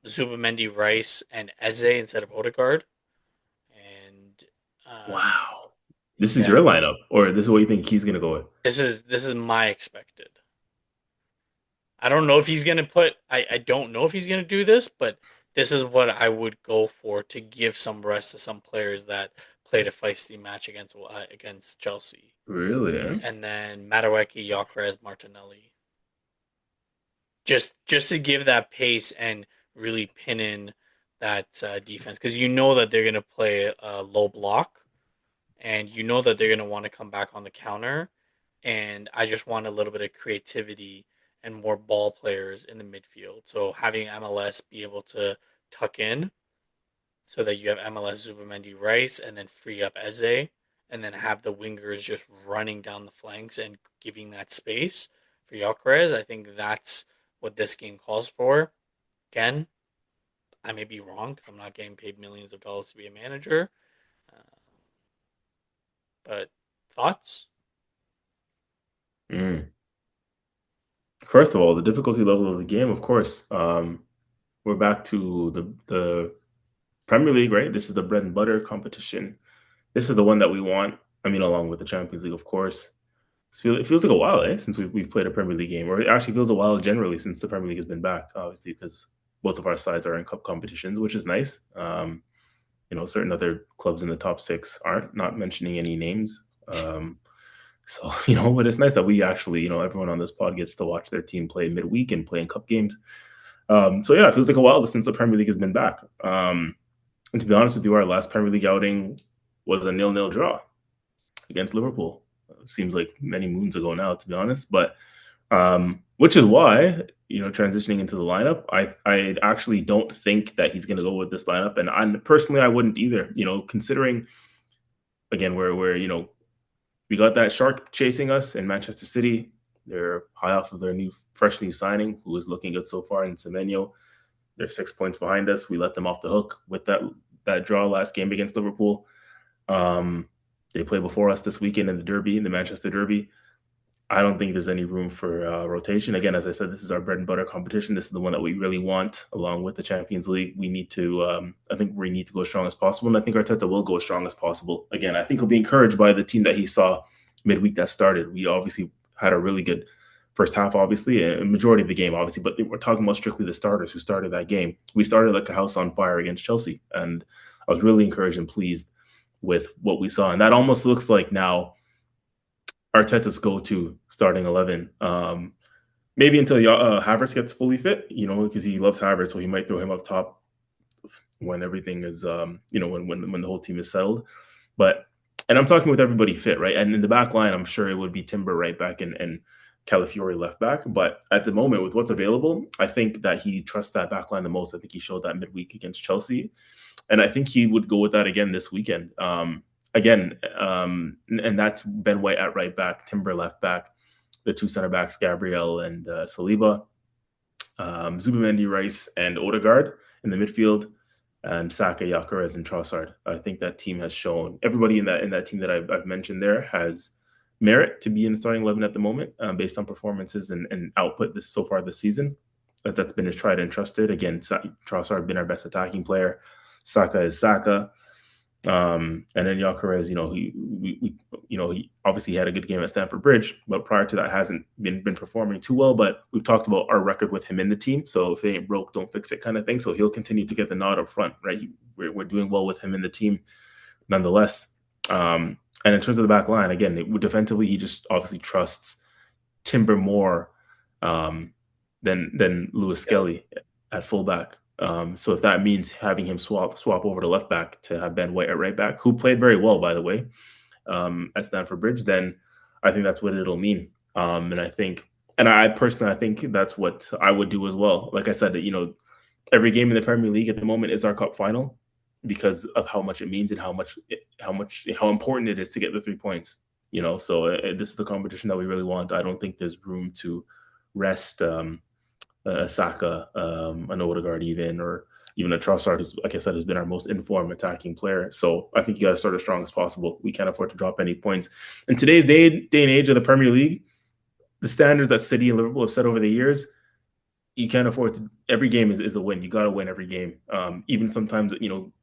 Zubamendi, Rice, and Eze instead of Odegaard. And Wow. This is yeah, your lineup, or this is what you think he's going to go with? this is my expected. I don't know if he's gonna put. I don't know if he's gonna do this, but this is what I would go for to give some rest to some players that played a feisty match against Chelsea, Really? Eh? and then Madueke, Gyökeres, Martinelli, just to give that pace and really pin in that defense because you know that they're gonna play a low block, and you know that they're gonna want to come back on the counter, and I just want a little bit of creativity and more ball players in the midfield. So having MLS be able to tuck in so that you have MLS, Zubamendi, Rice, and then free up Eze, and then have the wingers just running down the flanks and giving that space for Gyökeres. I think that's what this game calls for. Again, I may be wrong because I'm not getting paid millions of dollars to be a manager. Uh, but thoughts? Mm. First of all, the difficulty level of the game, of course. We're back to the Premier League, right? This is the bread and butter competition. This is the one that we want. I mean, along with the Champions League, of course. It feels like a while, since we've played a Premier League game, or it actually feels a while generally since the Premier League has been back, obviously, because both of our sides are in cup competitions, which is nice. Certain other clubs in the top six aren't, not mentioning any names. So, but it's nice that we actually, everyone on this pod gets to watch their team play midweek and play in cup games. So yeah, it feels like a while since the Premier League has been back. And to be honest with you, our last Premier League outing was a 0-0 draw against Liverpool. Seems like many moons ago now, to be honest. But which is why, transitioning into the lineup, I actually don't think that he's going to go with this lineup, and I wouldn't either. Considering again where we got that shark chasing us in Manchester City. They're high off of their fresh new signing, who is looking good so far in Semenyo. They're 6 points behind us. We let them off the hook with that draw last game against Liverpool. They play before us this weekend in the Manchester Derby. I don't think there's any room for rotation. Again, as I said, this is our bread and butter competition. This is the one that we really want, along with the Champions League. We need to, I think we need to go as strong as possible, and I think Arteta will go as strong as possible. Again, I think he'll be encouraged by the team that he saw midweek that started. We obviously had a really good first half, obviously, a majority of the game, obviously, but we're talking about strictly the starters who started that game. We started like a house on fire against Chelsea, and I was really encouraged and pleased with what we saw. And that almost looks like now Arteta's go-to starting 11. Maybe until Havertz gets fully fit, because he loves Havertz, so he might throw him up top when everything is, when the whole team is settled. And I'm talking with everybody fit, right? And in the back line, I'm sure it would be Timber right back and Calafiori left back. But at the moment, with what's available, I think that he trusts that back line the most. I think he showed that midweek against Chelsea. And I think he would go with that again this weekend. And that's Ben White at right back, Timber left back, the two center backs, Gabriel and Saliba, Zubamendi, Rice, and Odegaard in the midfield, and Saka, Gyökeres, and Trossard. I think that team has shown, everybody in that team that I've mentioned there has merit to be in the starting 11 at the moment, based on performances and output so far this season. That's been his tried and trusted. Again, Trossard been our best attacking player. Saka is Saka. And then Gyökeres, he obviously had a good game at Stamford Bridge, but prior to that hasn't been performing too well. But we've talked about our record with him in the team, so if it ain't broke, don't fix it, kind of thing. So he'll continue to get the nod up front, right? We're doing well with him in the team, nonetheless. And in terms of the back line, again, defensively, he just obviously trusts Timber more than Lewis Skelly at fullback. So if that means having him swap over to left back to have Ben White at right back, who played very well, by the way, at Stamford Bridge, then I think that's what it'll mean. And I personally think that's what I would do as well. Like I said, every game in the Premier League at the moment is our cup final because of how much it means and how important it is to get the 3 points. So this is the competition that we really want. I don't think there's room to rest Saka, an Odegaard or even a Trossard, who's, like I said, has been our most informed attacking player. So I think you got to start as strong as possible. We can't afford to drop any points. In today's day and age of the Premier League, the standards that City and Liverpool have set over the years, you can't afford to. Every game is a win. You got to win every game. Even sometimes,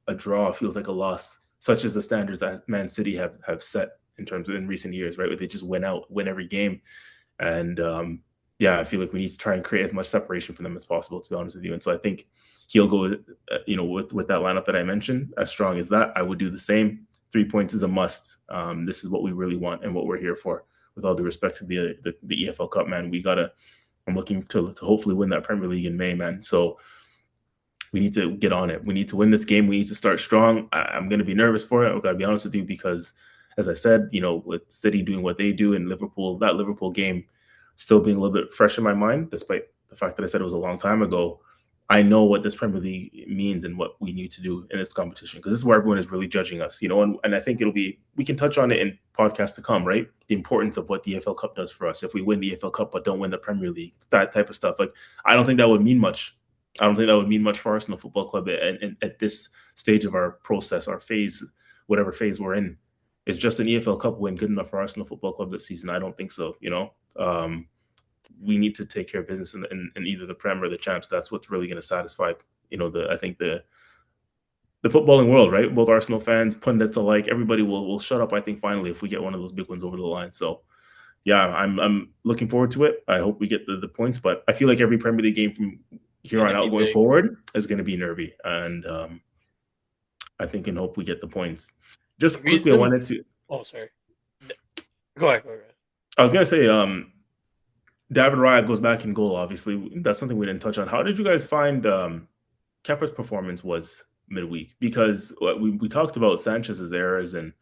a draw feels like a loss, such as the standards that Man City have set in recent years, right? Where they just win every game. And I feel like we need to try and create as much separation from them as possible, to be honest with you. And so I think he'll go, with that lineup that I mentioned, as strong as that. I would do the same. 3 points is a must. This is what we really want and what we're here for. With all due respect to the EFL Cup, man, I'm looking to hopefully win that Premier League in May, man. So we need to get on it. We need to win this game. We need to start strong. I'm going to be nervous for it. I've got to be honest with you, because as I said, with City doing what they do in Liverpool, that Liverpool game still being a little bit fresh in my mind, despite the fact that I said it was a long time ago. I know what this Premier League means and what we need to do in this competition, because this is where everyone is really judging us, and I think we can touch on it in podcasts to come, right? The importance of what the EFL Cup does for us. If we win the EFL Cup but don't win the Premier League, that type of stuff. Like, I don't think that would mean much I don't think that would mean much for Arsenal Football Club at this stage of our process, our phase, whatever phase we're in. Is just an EFL Cup win good enough for Arsenal Football Club this season? I don't think so. We need to take care of business in either the Prem or the Champs. That's what's really going to satisfy, I think the footballing world, right? Both Arsenal fans, pundits alike, everybody will shut up. I think finally if we get one of those big ones over the line. So yeah, I'm looking forward to it. I hope we get the points, but I feel like every Premier League game from It's here on gonna be out going big. forward is going to be nervy, and I think and hope we get the points. The Just quickly, I reason. wanted to. Oh, sorry. Go ahead. Go ahead. I was going to say, David Raya goes back in goal. Obviously, that's something we didn't touch on. How did you guys find Kepa's performance was midweek? Because we talked about Sanchez's errors and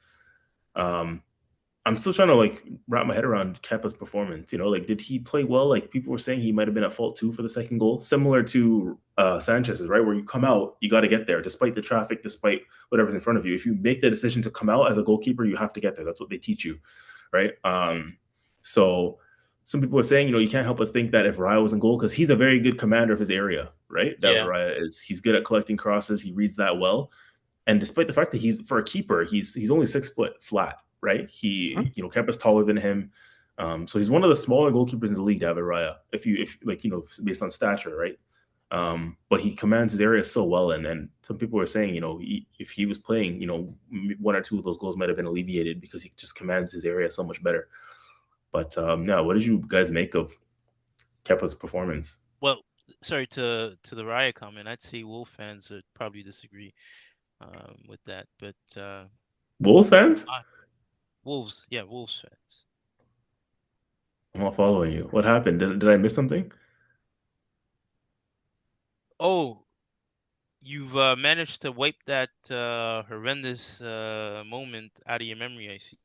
um, I'm still trying to like wrap my head around Kepa's performance. Like did he play well? Like people were saying he might have been at fault too for the second goal, similar to Sanchez's, right? Where you come out, you got to get there, despite the traffic, despite whatever's in front of you. If you make the decision to come out as a goalkeeper, you have to get there. That's what they teach you, right? So some people are saying, you can't help but think that if Raya was in goal, because he's a very good commander of his area, right? David Yeah. Raya he's good at collecting crosses. He reads that well. And despite the fact that he's for a keeper, he's only 6 foot flat, right? Huh? Kepa's taller than him. So he's one of the smaller goalkeepers in the league, David Raya, if like, based on stature, right? But he commands his area so well. And some people are saying, if he was playing, one or two of those goals might have been alleviated because he just commands his area so much better. But yeah, what did you guys make of Kepa's performance? Well, sorry to the Raya comment. I'd say Wolf fans would probably disagree with that, but Wolves fans? Wolves, yeah, Wolves fans. I'm not following you. What happened? Did I miss something? Oh, you've managed to wipe that horrendous moment out of your memory, I see.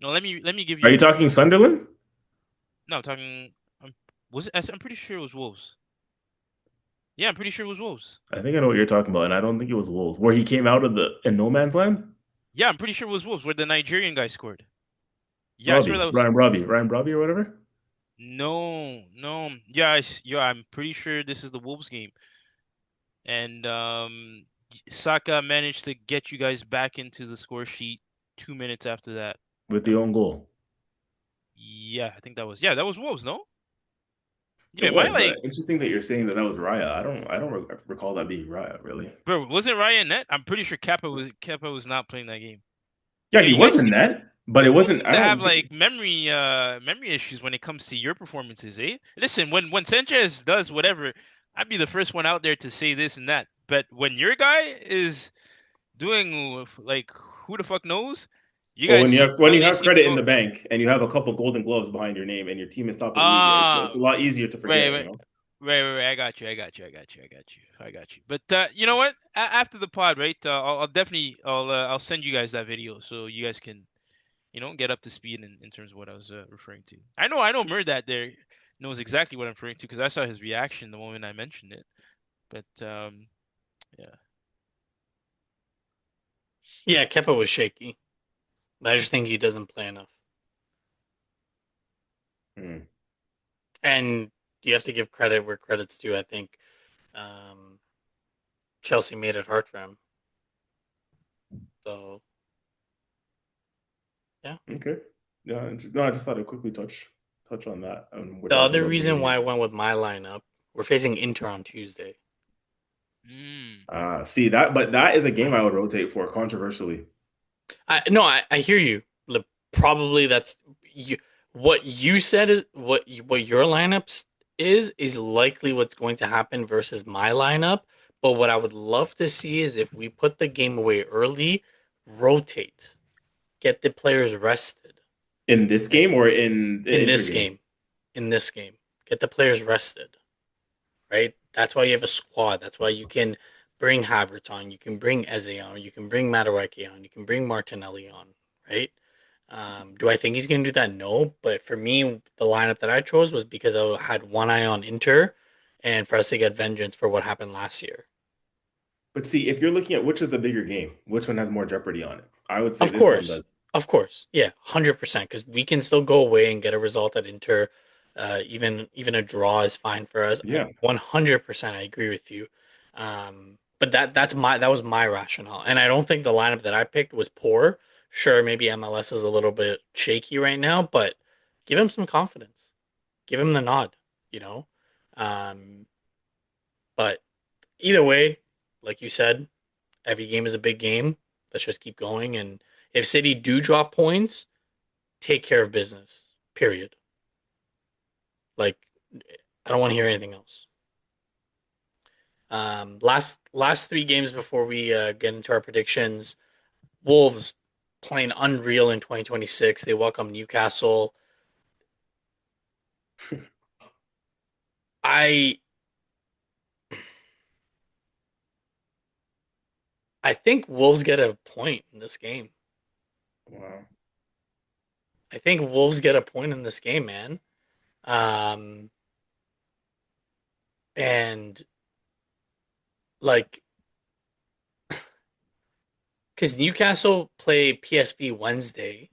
No, let me give Are you. you talking Sunderland? No, I'm talking. Was it? I'm pretty sure it was Wolves. Yeah, I'm pretty sure it was Wolves. I think I know what you're talking about, and I don't think it was Wolves, where he came out of the in no man's land. Yeah, I'm pretty sure it was Wolves, where the Nigerian guy scored. Yeah, I swear Robbie, that was. Ryan Robbie or whatever. No, no. Yeah, yeah, I'm pretty sure this is the Wolves game. And Saka managed to get you guys back into the score sheet 2 minutes after that. With the own goal. Yeah, I think that was. Yeah, that was Wolves, no? It Yeah, am I was, like, but interesting that you're saying that was Raya. I don't recall that being Raya really. bro? Wasn't Ryan net? I'm pretty sure Kappa was not playing that game. Yeah, he You was guys in seem net, but it you guys wasn't. seem I to have don't think. like memory issues when it comes to your performances, eh? Listen, when Sanchez does whatever, I'd be the first one out there to say this and that. But when your guy is doing like who the fuck knows, you Well, guys when you seem have when you suddenly have seem to credit in go, the bank and you have a couple Golden Gloves behind your name and your team is top of the league, it's ah, a lot easier to right, forget. right. Right. I got you. I got you. But you know what? After the pod, right? I'll definitely I'll send you guys that video so you guys can get up to speed in terms of what I was referring to. I know Murdat there knows exactly what I'm referring to because I saw his reaction the moment I mentioned it. But yeah. Yeah, Kepa was shaky. I just think he doesn't play enough. Hmm. And you have to give credit where credit's due. I think um, Chelsea made it hard for him. So yeah. Okay. Yeah. No, I just thought I'd quickly touch on that. We're The talking other about reason why maybe. I went with my lineup, we're facing Inter on Tuesday. Mm. See that, but that is a game I would rotate for controversially. I hear you. Probably that's you. What you said is what your lineups is likely what's going to happen versus my lineup. But what I would love to see is if we put the game away early, rotate, get the players rested In this game or in in Inter this game? game. In this game, get the players rested. Right? That's why you have a squad. That's why you can bring Havertz on. You can bring Eze on. You can bring Madueke on. You can bring Martinelli on. Right? Do I think he's going to do that? No. But for me, the lineup that I chose was because I had one eye on Inter and for us to get vengeance for what happened last year. But see, if you're looking at which is the bigger game, which one has more jeopardy on it, I would say Of this one course. does. Of course. Yeah, 100%. Because we can still go away and get a result at Inter. Even a draw is fine for us. I Yeah. 100% I agree with you. But that was my rationale, and I don't think the lineup that I picked was poor. Sure, maybe MLS is a little bit shaky right now, but give him some confidence. Give him the nod. You know, um, but either way, like you said, every game is a big game. Let's just keep going, and if City do drop points, take care of business. Period. Like I don't want to hear anything else. Last three games before we get into our predictions. Wolves playing unreal in 2026. They welcome Newcastle. I I think Wolves get a point in this game. Wow. I think Wolves get a point in this game, man. Um, and like because Newcastle play PSV Wednesday.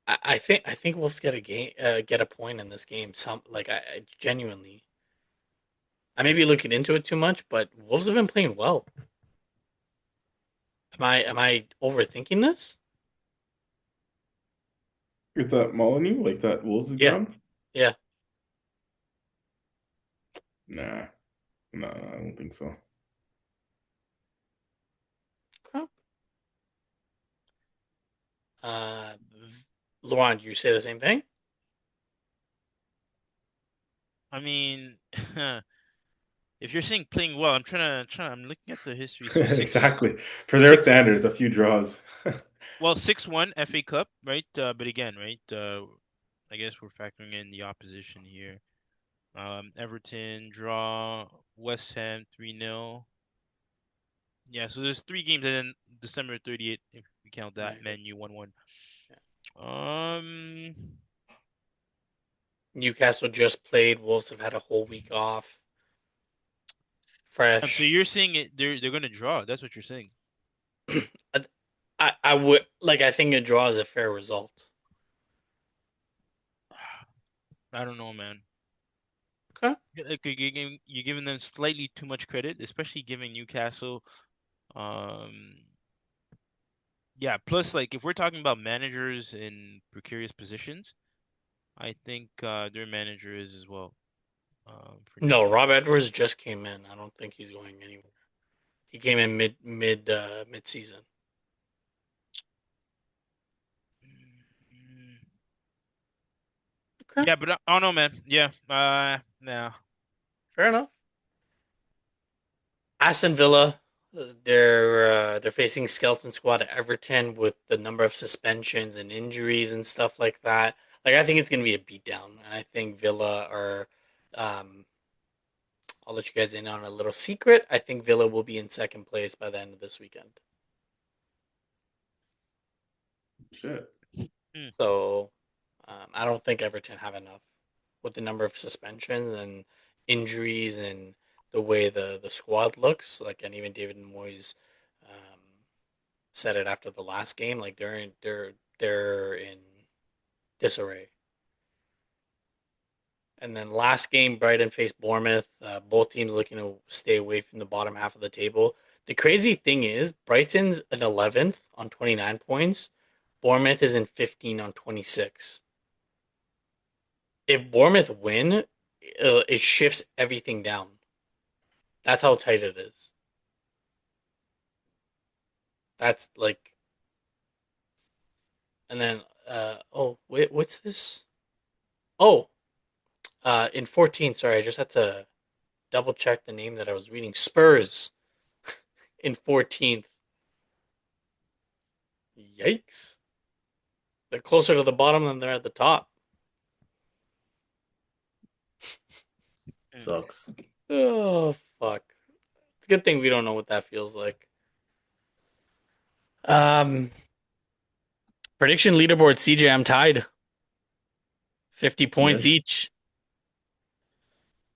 I think Wolves get a game, get a point in this game. I genuinely, I may be looking into it too much, but Wolves have been playing well. Am I overthinking this? Is that Molyneux? Like that Wolves Yeah, ground? yeah. Nah. Nah, I don't think so. Okay. Uh, Laurent, you say the same thing? I mean, if you're saying playing well, I'm looking at the history. So Exactly. For their six, standards, a few draws. 6-1 FA Cup, right? But again, right? I guess we're factoring in the opposition here. Everton draw, West Ham 3-0. Yeah, so there's three games, and then December 38th, if we count that, Right. Man U 1-1. Yeah. Um, Newcastle just played. Wolves have had a whole week off. so Fresh. you're saying they're gonna draw? That's what you're saying? I would like. I think a draw is a fair result. I don't know, man. Okay. Like you're giving them slightly too much credit, especially giving Newcastle. Um, yeah. Plus, like if we're talking about managers in precarious positions, I think their manager is as well. For No, Rob Newcastle. Edwards just came in. I don't think he's going anywhere. He came in mid season. Mm, Okay. yeah, but I don't know, man. Yeah. Nah. Fair enough. Aston Villa, they're facing skeleton squad at Everton with the number of suspensions and injuries and stuff like that. Like I think it's gonna be a beatdown. And I think Villa are. Um, I'll let you guys in on a little secret. I think Villa will be in second place by the end of this weekend. Shit. Hmm. So I don't think Everton have enough with the number of suspensions and injuries and the way the squad looks. Like and even David Moyes um, said it after the last game. Like they're in disarray. And then last game, Brighton faced Bournemouth. Both teams looking to stay away from the bottom half of the table. The crazy thing is, Brighton's in 11th on 29 points. Bournemouth is in 15 on 26. If Bournemouth win, it shifts everything down. That's how tight it is. That's like, and then, oh, wait, what's this? Oh, in 14, sorry, I just had to double check the name that I was reading. Spurs in 14th. Yikes. They're closer to the bottom than they're at the top. Hmm. Sucks. Oh, fuck. It's a good thing we don't know what that feels like. Um, Prediction leaderboard CJ, I'm tied. 50 points Yes. each.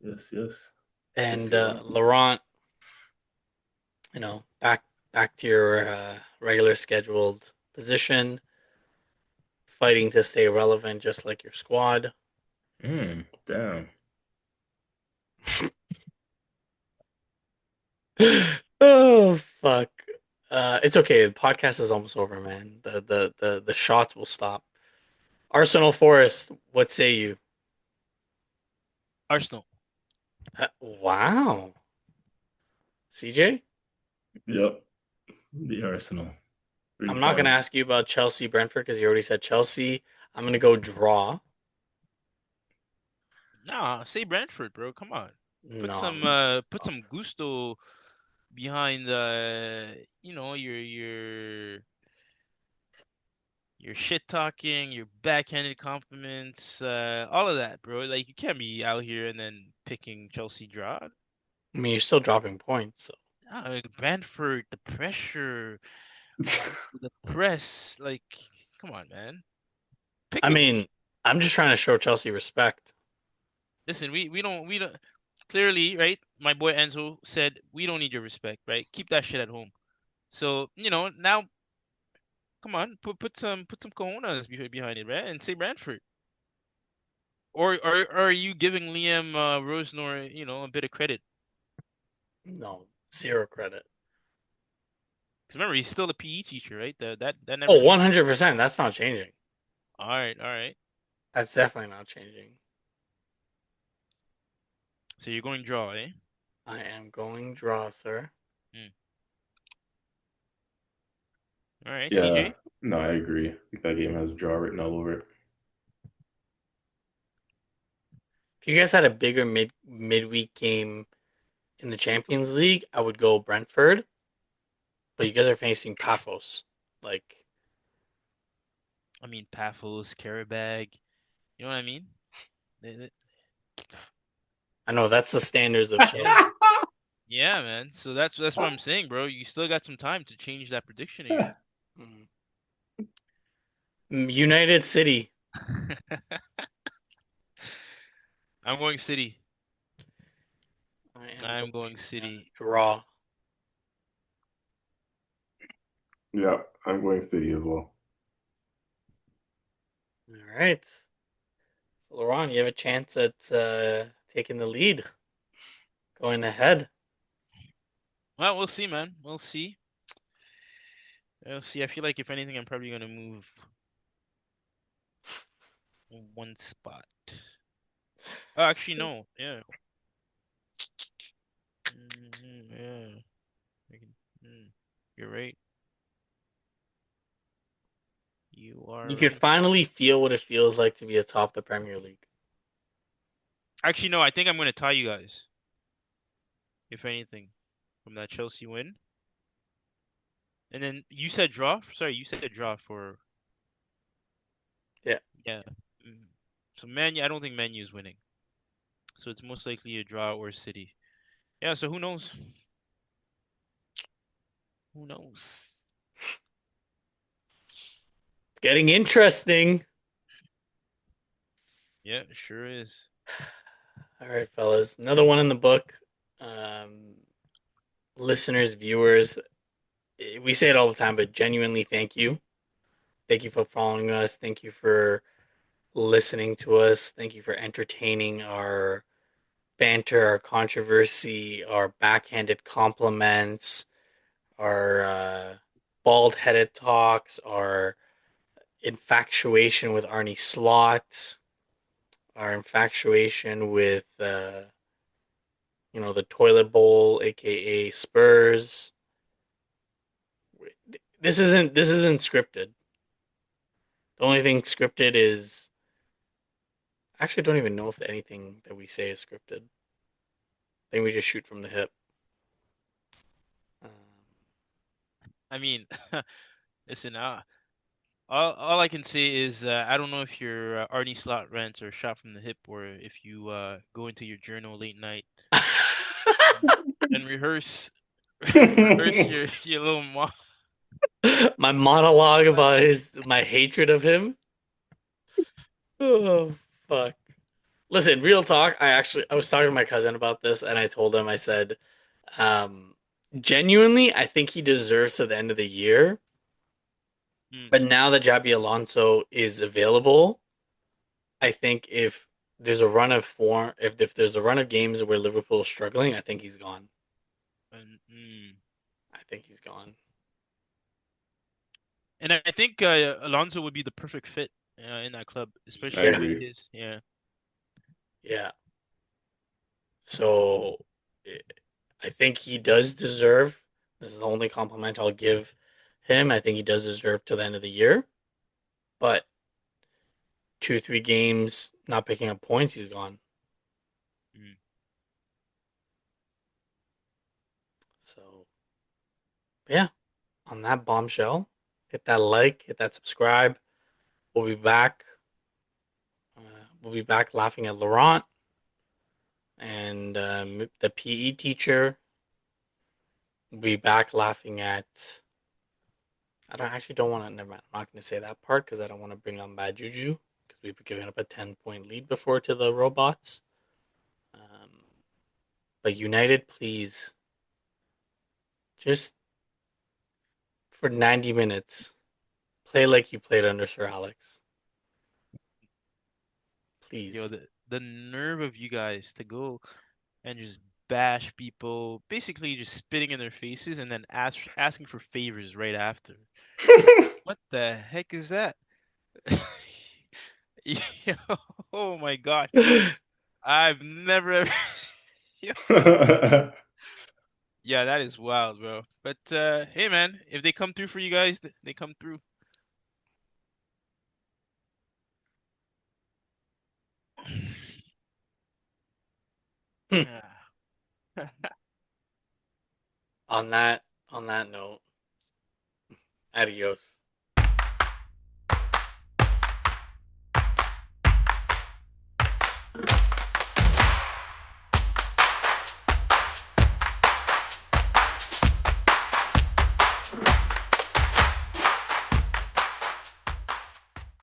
Yes. Yes. Yes, And you are. Laurent, back to your regular scheduled position. fighting to stay relevant, just like your squad. Damn. Oh fuck. It's okay. The podcast is almost over, man. The shots will stop. Arsenal Forest. What say you? Arsenal. Wow. CJ. Yep. The Arsenal. Three I'm not gonna points. ask you about Chelsea Brentford because you already said Chelsea. I'm gonna go draw. Nah, say Brentford, bro. Come on. No. Put some gusto behind you know, your shit talking, your backhanded compliments, all of that, bro. Like you can't be out here and then picking Chelsea draw. I mean, you're still dropping points. So. Like Brentford, the pressure, the press, like come on, man. I Pick it. mean, I'm just trying to show Chelsea respect. Listen, we don't clearly, right? My boy Enzo said we don't need your respect, right? Keep that shit at home. So, you know, now come on, put some cojones behind it, right? And say Brentford. Or are you giving Liam Rosenor, you know, a bit of credit? No, zero credit. Because remember, he's still a PE teacher, right? That never Oh, changed. 100%. That's not changing. All right, all right. That's definitely not changing. So you're going draw, eh? I am going draw, sir. Hmm. All right, Yeah. CJ. No, I agree. I think that game has a draw written all over it. If you guys had a bigger midweek game in the Champions League, I would go Brentford. But you guys are facing Paphos. Like, I mean, Paphos, Carabag. You know what I mean? They- I know that's the standards of Chelsea. Yeah, man. So that's what I'm saying, bro. You still got some time to change that prediction of yours. United City. I'm going City. I am I'm going going City. draw. Yeah, I'm going City as well. All right. So, Laurent, you have a chance at taking the lead, going ahead. Well, we'll see, man. We'll see. We'll see. I feel like if anything, I'm probably gonna move one spot. Oh, actually, no. Yeah. Yeah. I can, you're right. You You are could right. finally feel what it feels like to be atop the Premier League. Actually, no. I think I'm gonna tie you guys. If anything, from that Chelsea win. And then you said draw. Sorry, you said draw for Yeah. yeah. Mm. So Man, I don't think Man U is winning. So it's most likely a draw or City. Yeah. So who knows? Who knows? It's getting interesting. Yeah, it sure is. All right, fellas. Another one in the book. Um, Listeners, viewers, we say it all the time, but genuinely thank you. Thank you for following us. Thank you for listening to us. Thank you for entertaining our banter, our controversy, our backhanded compliments, our bald headed talks, our infatuation with Arnie Slot, our infatuation with the toilet bowl, aka Spurs. This isn't scripted. The only thing scripted is I actually don't even know if anything that we say is scripted. I think we just shoot from the hip. Um, I mean, listen, all I can say is I don't know if your Arnie Slot rants are shot from the hip or if you go into your journal late night and rehearse rehearse your little mom. my monologue about my hatred of him. Oh fuck. Listen, real talk. I was talking to my cousin about this, and I told him I said, um, genuinely, I think he deserves to the end of the year Mm. But now that Jabi Alonso is available, I think if there's a run of form, if there's a run of games where Liverpool is struggling, I think he's gone. And, I think he's gone. and I think Alonso would be the perfect fit in that club, I especially Yeah, with agree. his, yeah. yeah. So eh, I think he does deserve. This is the only compliment I'll give him. I think he does deserve to the end of the year. But 2, 3 games not picking up points, he's gone. Mm. So yeah, on that bombshell, hit that like, hit that subscribe. We'll be back. We'll be back laughing at Laurent and the PE teacher. We'll be back laughing at. I don't want to. Never mind. I'm not going to say that part because I don't want to bring on bad juju because we've given up a 10-point lead before to the robots. Um, but United, please, just for 90 minutes, play like you played under Sir Alex. Yo, Please. the nerve of you guys to go and just bash people, basically just spitting in their faces and then asking for favors right after. What the heck is that? Yo, oh my gosh. I've never ever Yo, yeah, that is wild, bro. But hey man, if they come through for you guys, they come through. on that on that note, adios.